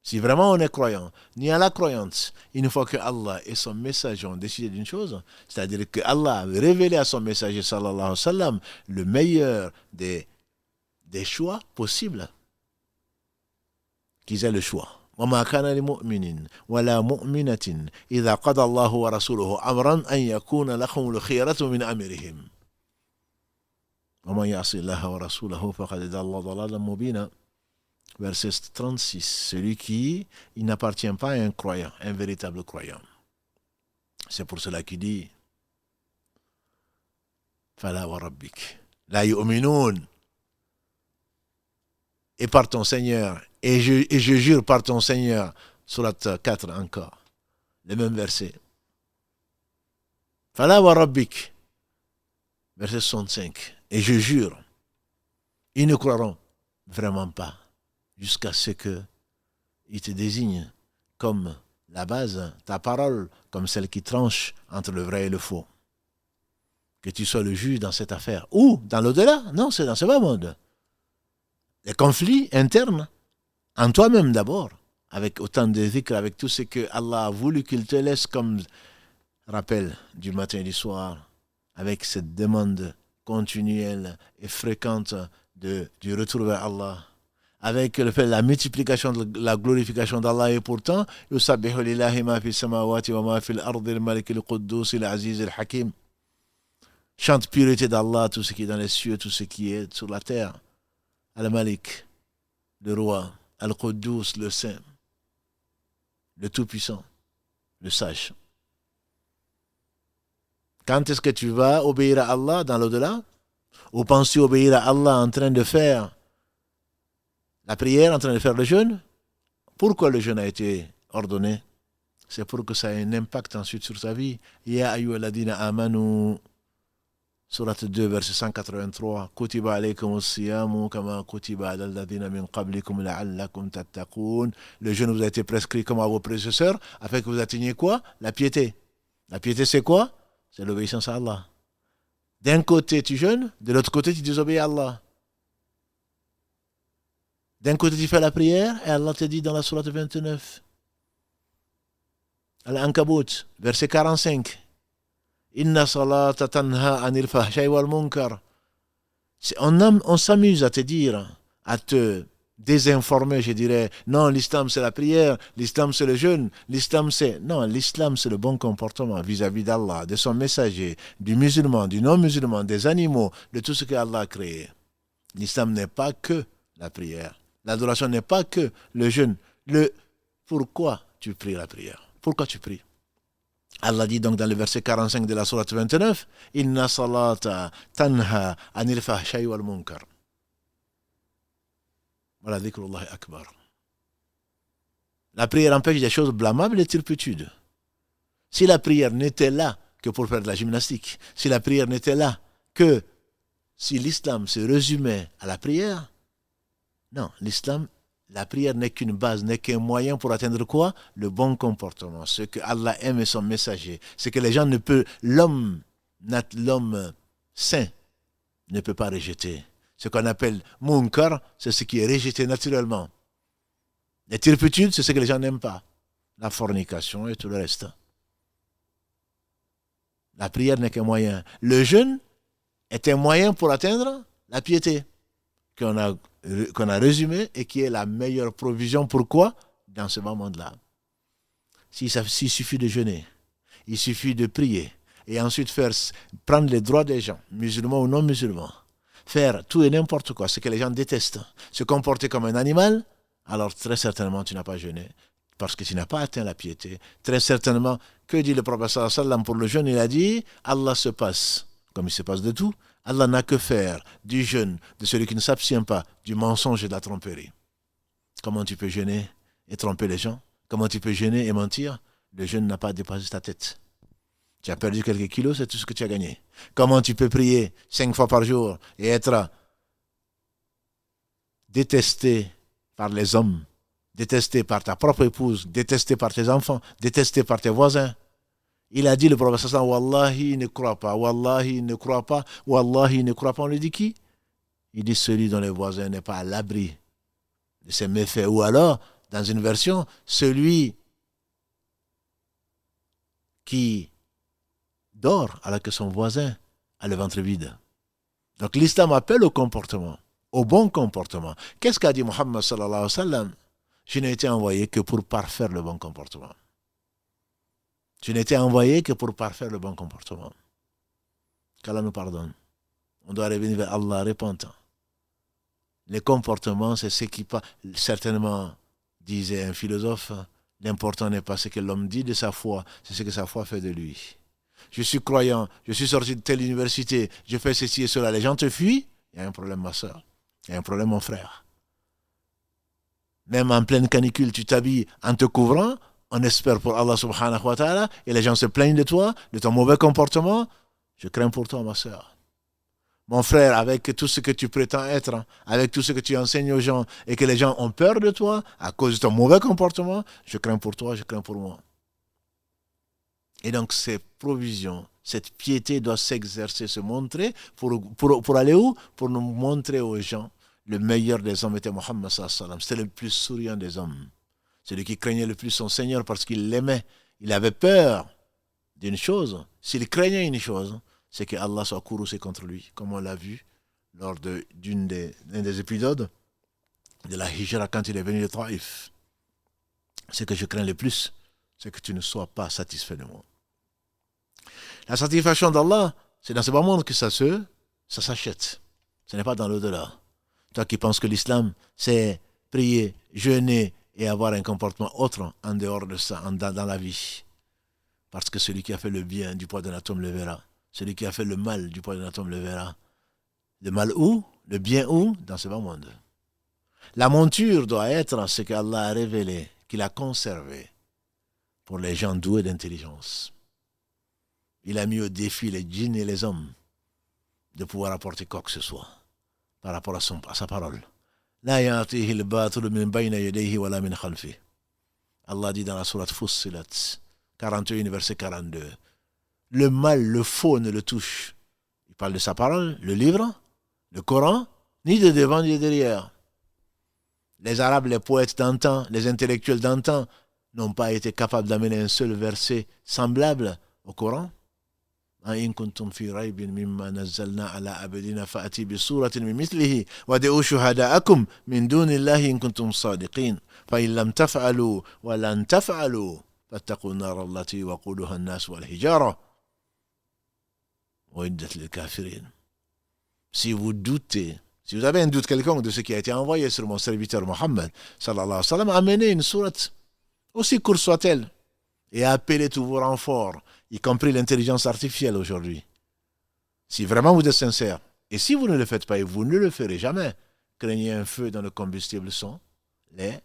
A: si vraiment on est croyant, ni à la croyance, une fois que Allah et son messager ont décidé d'une chose, c'est-à-dire que Allah a révélé à son messager, sallallahu alayhi wa sallam, le meilleur des choix possibles, qu'ils aient le choix. وما كان لمؤمن ولا مؤمنة إذا قضى الله ورسوله أمرا أن يكون لهم الخيرة من أمرهم ومن يعص الله ورسوله فقد ضل ضلالا مبينا. Verset 36. Celui qui, il n'appartient pas à un croyant, un véritable croyant. C'est pour cela qu'il dit Fala wa rabbik la yu'minun. Et par ton Seigneur, et je jure par ton Seigneur, sourate 4 encore, le même verset. Fala wa rabbik, verset 65. Et je jure, ils ne croiront vraiment pas jusqu'à ce qu'ils te désignent comme la base, ta parole, comme celle qui tranche entre le vrai et le faux. Que tu sois le juge dans cette affaire. Ou dans l'au-delà. Non, c'est dans ce bas monde. Les conflits internes, en toi-même d'abord, avec autant de zikr, avec tout ce que Allah a voulu qu'il te laisse comme rappel du matin et du soir, avec cette demande continuelle et fréquente du retour vers Allah, avec le fait de la multiplication de la glorification d'Allah, et pourtant, yusabbihu lillahi ma fi samawati wa ma fi al-ardi al-malik al-quddus al-aziz al-hakim. Chante pureté d'Allah, tout ce qui est dans les cieux, tout ce qui est sur la terre. Al-Malik, le roi, Al-Quddus, le saint, le tout-puissant, le sage. Quand est-ce que tu vas obéir à Allah dans l'au-delà? Ou penses-tu obéir à Allah en train de faire la prière, en train de faire le jeûne? Pourquoi le jeûne a été ordonné? C'est pour que ça ait un impact ensuite sur ta vie. Ya ayyuhalladhina amanu, Sourate 2, verset 183. Kutiba alaykum as-siyamu kama kutiba ala alladhina min qablikum la'allakum tattaqun. Le jeûne vous a été prescrit comme à vos prédécesseurs, afin que vous atteigniez quoi? La piété. La piété, c'est quoi? C'est l'obéissance à Allah. D'un côté, tu jeûnes, de l'autre côté, tu désobéis à Allah. D'un côté, tu fais la prière, et Allah te dit dans la sourate 29, Al-Ankabut, verset 45, Inna salata tanha anil fahsha'i wal munkar. On s'amuse à te dire, à te désinformer, je dirais, non, l'islam c'est la prière, l'islam c'est le jeûne, l'islam c'est... Non, l'islam c'est le bon comportement vis-à-vis d'Allah, de son messager, du musulman, du non-musulman, des animaux, de tout ce que Allah a créé. L'islam n'est pas que la prière. L'adoration n'est pas que le jeûne. Pourquoi tu pries la prière? Pourquoi tu pries? Allah dit donc dans le verset 45 de la sourate 29, Inna salata tanha anil fahsha'i wal munkar. Voilà, dhikrullahi akbar. La prière empêche des choses blâmables et turpitudes. Si la prière n'était là que pour faire de la gymnastique, si la prière n'était là que si l'islam se résumait à la prière, non, l'islam, la prière n'est qu'une base, n'est qu'un moyen pour atteindre quoi? Le bon comportement, ce que Allah aime et son messager, ce que les gens ne peuvent, l'homme saint ne peut pas rejeter, Ce qu'on appelle munkar, c'est ce qui est rejeté naturellement. Les turpitudes, c'est ce que les gens n'aiment pas. La fornication et tout le reste. La prière n'est qu'un moyen. Le jeûne est un moyen pour atteindre la piété qu'on a résumé et qui est la meilleure provision. Pourquoi? Dans ce moment-là. S'il suffit de jeûner, il suffit de prier et ensuite prendre les droits des gens, musulmans ou non musulmans, faire tout et n'importe quoi, ce que les gens détestent, se comporter comme un animal, alors très certainement tu n'as pas jeûné parce que tu n'as pas atteint la piété. Très certainement, que dit le prophète sallallahu alayhi wa sallam pour le jeûne? Il a dit, Allah se passe, comme il se passe de tout, Allah n'a que faire du jeûne, de celui qui ne s'abstient pas, du mensonge et de la tromperie. Comment tu peux jeûner et tromper les gens? Comment tu peux jeûner et mentir? Le jeûne n'a pas dépassé ta tête. Tu as perdu quelques kilos, c'est tout ce que tu as gagné. Comment tu peux prier 5 fois par jour et être détesté par les hommes, détesté par ta propre épouse, détesté par tes enfants, détesté par tes voisins? Il a dit, le prophète sallallahu alayhi wa sallam, Wallahi, il ne croit pas, Wallahi, il ne croit pas, Wallahi, il ne croit pas. On lui dit qui? Il dit celui dont le voisin n'est pas à l'abri de ses méfaits. Ou alors, dans une version, celui qui dort alors que son voisin a le ventre vide. Donc l'islam appelle au comportement, au bon comportement. Qu'est-ce qu'a dit Muhammad sallallahu alayhi wa sallam? Je n'ai été envoyé que pour parfaire le bon comportement. Je n'ai été envoyé que pour parfaire le bon comportement. Qu'Allah nous pardonne. On doit revenir vers Allah repentant. Les comportements, c'est ce qui, certainement, disait un philosophe, l'important n'est pas ce que l'homme dit de sa foi, c'est ce que sa foi fait de lui. Je suis croyant, je suis sorti de telle université, je fais ceci et cela, les gens te fuient, il y a un problème ma soeur, il y a un problème mon frère. Même en pleine canicule, tu t'habilles en te couvrant, on espère pour Allah subhanahu wa ta'ala, et les gens se plaignent de toi, de ton mauvais comportement. Je crains pour toi ma soeur. Mon frère, avec tout ce que tu prétends être, avec tout ce que tu enseignes aux gens, et que les gens ont peur de toi, à cause de ton mauvais comportement, je crains pour toi, je crains pour moi. Et donc, ces provisions, cette piété doit s'exercer, se montrer, pour aller où? Pour nous montrer aux gens, le meilleur des hommes était Muhammad sallallahu alayhi wa sallam. C'était le plus souriant des hommes. Celui qui craignait le plus son Seigneur parce qu'il l'aimait. Il avait peur d'une chose. S'il craignait une chose, c'est que Allah soit courroucé contre lui, comme on l'a vu lors d'un des épisodes de la Hijra quand il est venu de Taïf. Ce que je crains le plus, c'est que tu ne sois pas satisfait de moi. La satisfaction d'Allah, c'est dans ce bas monde que ça s'achète. Ce n'est pas dans l'au-delà. Toi qui penses que l'islam, c'est prier, jeûner et avoir un comportement autre en dehors de ça, dans la vie. Parce que celui qui a fait le bien du poids d'un atome le verra. Celui qui a fait le mal du poids d'un atome le verra. Le mal où? Le bien où? Dans ce bas monde. La monture doit être ce qu'Allah a révélé, qu'il a conservé pour les gens doués d'intelligence. Il a mis au défi les djinns et les hommes de pouvoir apporter quoi que ce soit par rapport à sa parole. La ya'tihi al-batil min bayna yadayhi wa la min khalfihi. Allah dit dans la sourate Fussilat 41 verset 42. Le mal, le faux ne le touche. Il parle de sa parole, le livre, le Coran, ni de devant ni de derrière. Les Arabes, les poètes d'antan, les intellectuels d'antan n'ont pas été capables d'amener un seul verset semblable au Coran. إن كنتم في ريب مما نزلنا على عبدنا فأتي بسورة من مثله وادعوا شهداءكم من دون الله إن كنتم صادقين فإن لم تفعلوا ولن تفعلوا فاتقوا النار التي وقودها الناس والحجارة وأعدت للكافرين. Si vous doutez, si vous avez un doute quelconque de ce qui a été envoyé sur mon serviteur Mohammed sallallahu alayhi wa sallam, amenez une sourate, aussi courte soit-elle, et appelez tous vos renforts, y compris l'intelligence artificielle aujourd'hui. Si vraiment vous êtes sincère, et si vous ne le faites pas, et vous ne le ferez jamais, craignez un feu dont le combustible sont les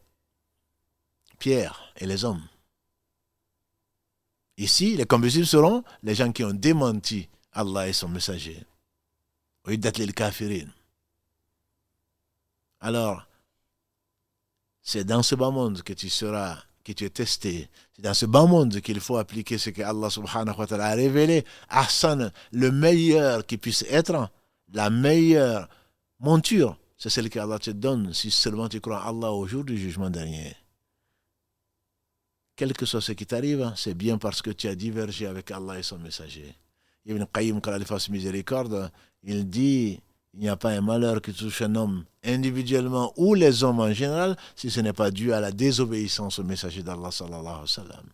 A: pierres et les hommes. Ici, les combustibles seront les gens qui ont démenti Allah et son messager. Alors, c'est dans ce bas monde que tu es testé. C'est dans ce bas monde qu'il faut appliquer ce que Allah subhanahu wa ta'ala a révélé. Ahsan, le meilleur qui puisse être, la meilleure monture, c'est celle qu'Allah te donne si seulement tu crois en Allah au jour du jugement dernier. Quel que soit ce qui t'arrive, c'est bien parce que tu as divergé avec Allah et son messager. Ibn Qayyim, quand il fasse miséricorde, il dit, il n'y a pas un malheur qui touche un homme individuellement ou les hommes en général si ce n'est pas dû à la désobéissance au messager d'Allah sallallahu alayhi wa sallam.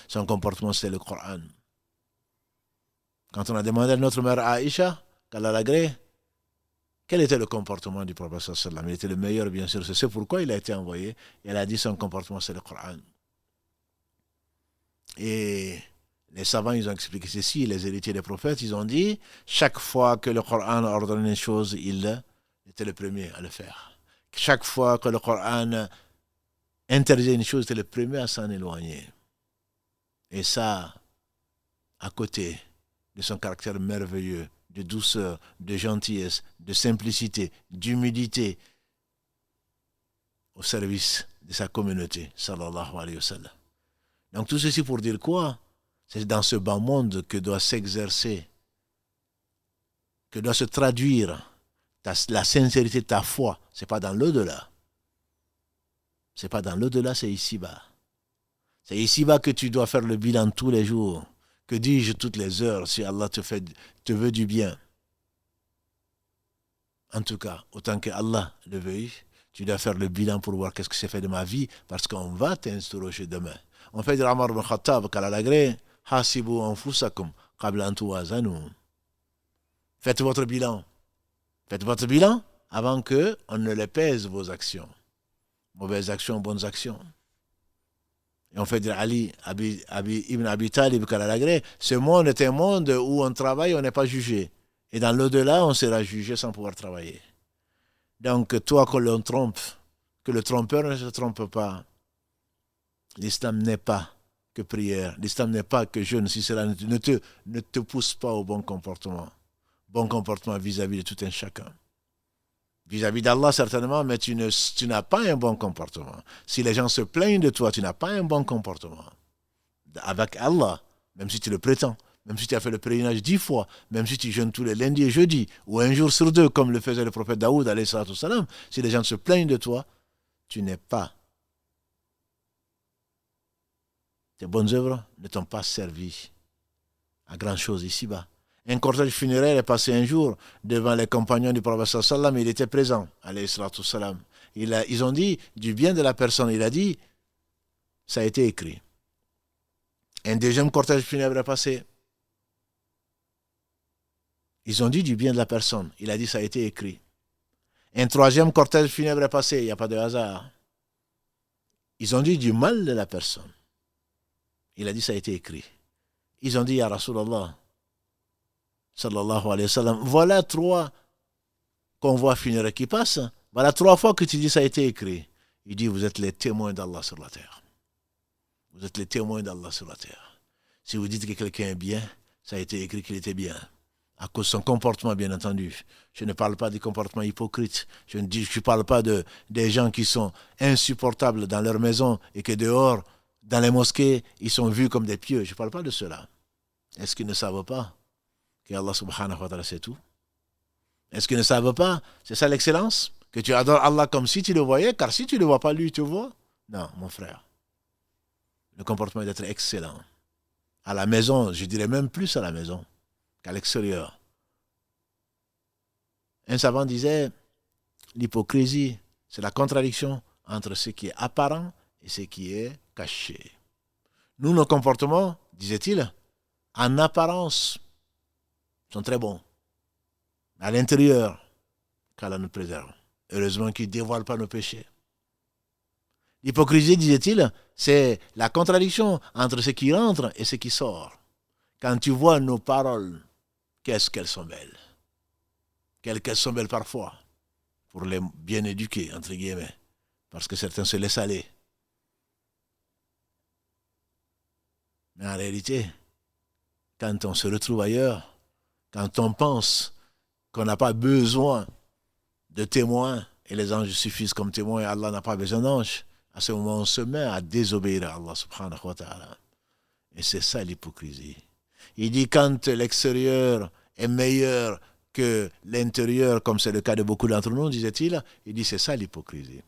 A: Son comportement, c'est le Coran. Quand on a demandé à notre mère Aïcha, qu'Allah l'agrée, quel était le comportement du prophète sallallahu alayhi wa sallam? Il était le meilleur, bien sûr, c'est pourquoi il a été envoyé. Et elle a dit son comportement, c'est le Coran. Et les savants, ils ont expliqué ceci, les héritiers des prophètes, ils ont dit, chaque fois que le Coran ordonnait une chose, il était le premier à le faire. Chaque fois que le Coran interdisait une chose, il était le premier à s'en éloigner. Et ça, à côté de son caractère merveilleux, de douceur, de gentillesse, de simplicité, d'humilité, au service de sa communauté, sallallahu alayhi wa sallam. Donc tout ceci pour dire quoi? C'est dans ce bas monde que doit s'exercer, que doit se traduire la sincérité de ta foi. Ce n'est pas dans l'au-delà. Ce n'est pas dans l'au-delà, c'est ici-bas. C'est ici-bas que tu dois faire le bilan tous les jours. Que dis-je toutes les heures si Allah te veut du bien? En tout cas, autant que Allah le veuille, tu dois faire le bilan pour voir qu'est-ce que c'est fait de ma vie, parce qu'on va t'interroger demain. On fait dire Omar ibn Khattab qu'à la gré, hasibu anfusakum qabla an tuwazanu. Faites votre bilan. Faites votre bilan avant que on ne les pèse vos actions. Mauvaises actions, bonnes actions. Et on fait dire Ibn Abi Talib qu'à la gré, ce monde est un monde où on travaille, on n'est pas jugé. Et dans l'au-delà, on sera jugé sans pouvoir travailler. Donc, toi, que l'on trompe, que le trompeur ne se trompe pas. L'islam n'est pas que prière. L'islam n'est pas que jeûne. Si cela ne te pousse pas au bon comportement. Bon comportement vis-à-vis de tout un chacun. Vis-à-vis d'Allah, certainement, mais tu n'as pas un bon comportement. Si les gens se plaignent de toi, tu n'as pas un bon comportement. Avec Allah, même si tu le prétends. Même si tu as fait le pèlerinage 10 fois, même si tu jeûnes tous les lundis et jeudis, ou un jour sur deux, comme le faisait le prophète Daoud, alayhi salatu wassalam, si les gens se plaignent de toi, tu n'es pas. Tes bonnes œuvres ne t'ont pas servi à grand chose ici-bas. Un cortège funéraire est passé un jour devant les compagnons du prophète sallallahu alayhi wa sallam, il était présent, alayhi salatu wassalam. Ils ont dit du bien de la personne, il a dit, ça a été écrit. Un deuxième cortège funéraire est passé. Ils ont dit du bien de la personne. Il a dit ça a été écrit. Un troisième cortège funèbre est passé. Il n'y a pas de hasard. Ils ont dit du mal de la personne. Il a dit ça a été écrit. Ils ont dit ya Rasulallah sallallahu alayhi wa sallam, voilà 3 convois funéraires qui passent. Voilà 3 fois que tu dis ça a été écrit. Il dit vous êtes les témoins d'Allah sur la terre. Vous êtes les témoins d'Allah sur la terre. Si vous dites que quelqu'un est bien, ça a été écrit qu'il était bien. À cause de son comportement, bien entendu. Je ne parle pas du comportement hypocrite. Je ne parle pas des gens qui sont insupportables dans leur maison et que dehors, dans les mosquées, ils sont vus comme des pieux. Je ne parle pas de cela. Est-ce qu'ils ne savent pas que Allah subhanahu wa ta'ala c'est tout? Est-ce qu'ils ne savent pas? C'est ça l'excellence? Que tu adores Allah comme si tu le voyais, car si tu ne le vois pas, lui, il te voit? Non, mon frère. Le comportement est d'être excellent. À la maison, je dirais même plus à la maison qu'à l'extérieur. Un savant disait, l'hypocrisie, c'est la contradiction entre ce qui est apparent et ce qui est caché. Nous, nos comportements, disait-il, en apparence, sont très bons. À l'intérieur, qu'Allah nous préserve. Heureusement qu'il ne dévoile pas nos péchés. L'hypocrisie, disait-il, c'est la contradiction entre ce qui rentre et ce qui sort. Quand tu vois nos paroles, qu'est-ce qu'elles sont belles. Qu'elles sont belles parfois, pour les bien éduqués, entre guillemets, parce que certains se laissent aller. Mais en réalité, quand on se retrouve ailleurs, quand on pense qu'on n'a pas besoin de témoins, et les anges suffisent comme témoins, et Allah n'a pas besoin d'anges, à ce moment on se met à désobéir à Allah subhanahu wa ta'ala. Et c'est ça l'hypocrisie. Il dit quand l'extérieur est meilleur que l'intérieur, comme c'est le cas de beaucoup d'entre nous, disait-il, il dit c'est ça l'hypocrisie.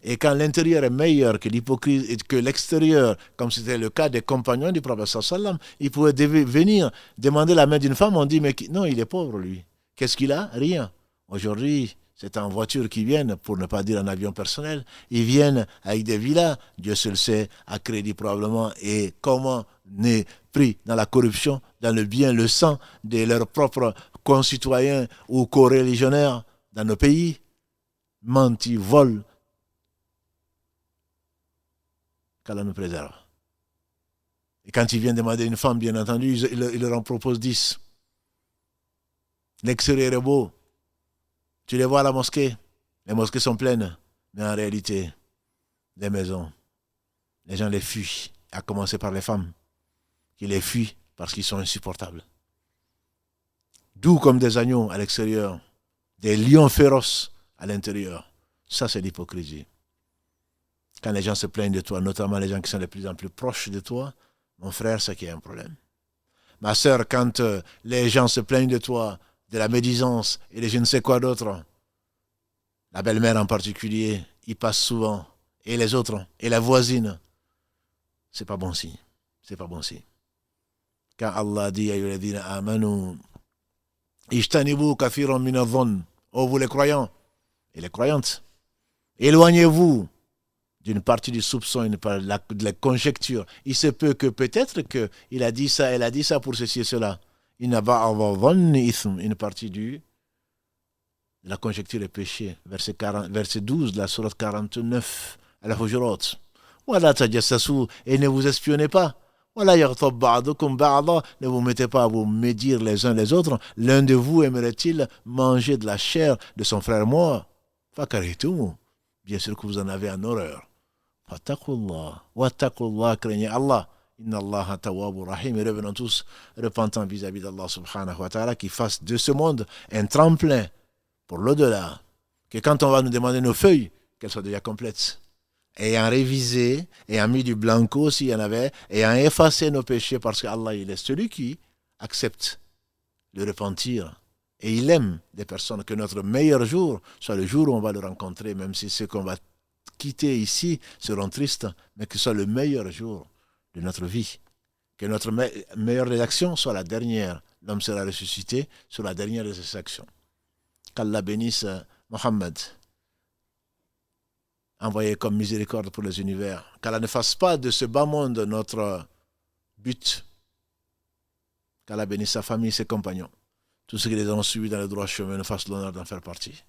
A: Et quand l'intérieur est meilleur que l'hypocrisie, que l'extérieur, comme c'était le cas des compagnons du prophète sallam, ils pouvaient venir demander la main d'une femme, on dit mais non, il est pauvre lui. Qu'est-ce qu'il a? Rien. Aujourd'hui, c'est en voiture qu'ils viennent, pour ne pas dire en avion personnel. Ils viennent avec des villas, Dieu seul sait, à crédit probablement, et comment n'est pris dans la corruption, dans le bien, le sang de leurs propres concitoyens ou co-religionnaires dans nos pays. Mentent, volent. Qu'Allah nous préserve. Et quand ils viennent demander une femme, bien entendu, ils leur en proposent 10. L'extérieur est beau. Tu les vois à la mosquée. Les mosquées sont pleines. Mais en réalité, les maisons, les gens les fuient. À commencer par les femmes, qui les fuient parce qu'ils sont insupportables. Doux comme des agneaux à l'extérieur, des lions féroces à l'intérieur. Ça, c'est l'hypocrisie. Quand les gens se plaignent de toi, notamment les gens qui sont de plus en plus proches de toi, mon frère, c'est qu'il y a un problème. Ma sœur, quand les gens se plaignent de toi, de la médisance et de je ne sais quoi d'autre, la belle-mère en particulier, y passe souvent, et les autres, et la voisine, c'est pas bon signe. C'est pas bon signe. Quand Allah dit ayyuhalladhina amanu ijtanibu kathiran min adh-dhann, oh vous les croyants et les croyantes, éloignez-vous d'une partie du soupçon, de la conjecture. Il se peut que peut-être qu'il a dit ça, elle a dit ça pour ceci et cela. Il n'a pas une partie de la conjecture est péché. Verset 12 de la sourate 49 à la Hujurat. Voilà tajassasu, et ne vous espionnez pas. Voilà yaghtab ba'dukum ba'da, ne vous mettez pas à vous médire les uns les autres. L'un de vous aimerait-il manger de la chair de son frère mort? Fakaritumu. Bien sûr que vous en avez en horreur. Wattaqullah, craignez Allah. Inna Allah tawwabur rahim. Et revenons tous repentants vis-à-vis d'Allah subhanahu wa ta'ala, qui fasse de ce monde un tremplin pour l'au-delà. Que quand on va nous demander nos feuilles, qu'elles soient déjà complètes. Ayant révisé, ayant mis du blanco s'il y en avait, ayant effacé nos péchés, parce qu'Allah, il est celui qui accepte le repentir. Et il aime des personnes, que notre meilleur jour soit le jour où on va le rencontrer, même si ce qu'on va quitter ici seront tristes, mais que ce soit le meilleur jour de notre vie. Que notre meilleure des actions soit la dernière. L'homme sera ressuscité sur la dernière de ses actions. Qu'Allah bénisse Mohammed, envoyé comme miséricorde pour les univers. Qu'Allah ne fasse pas de ce bas monde notre but. Qu'Allah bénisse sa famille, ses compagnons. Tous ceux qui les ont suivis dans le droit chemin nous fassent l'honneur d'en faire partie.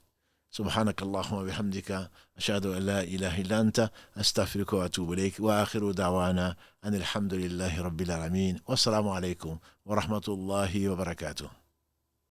A: سبحانك اللهم وبحمدك أشهد أن لا إله إلا أنت أستغفرك وأتوب إليك وآخر دعوانا أن الحمد لله رب العالمين والسلام عليكم ورحمة الله وبركاته.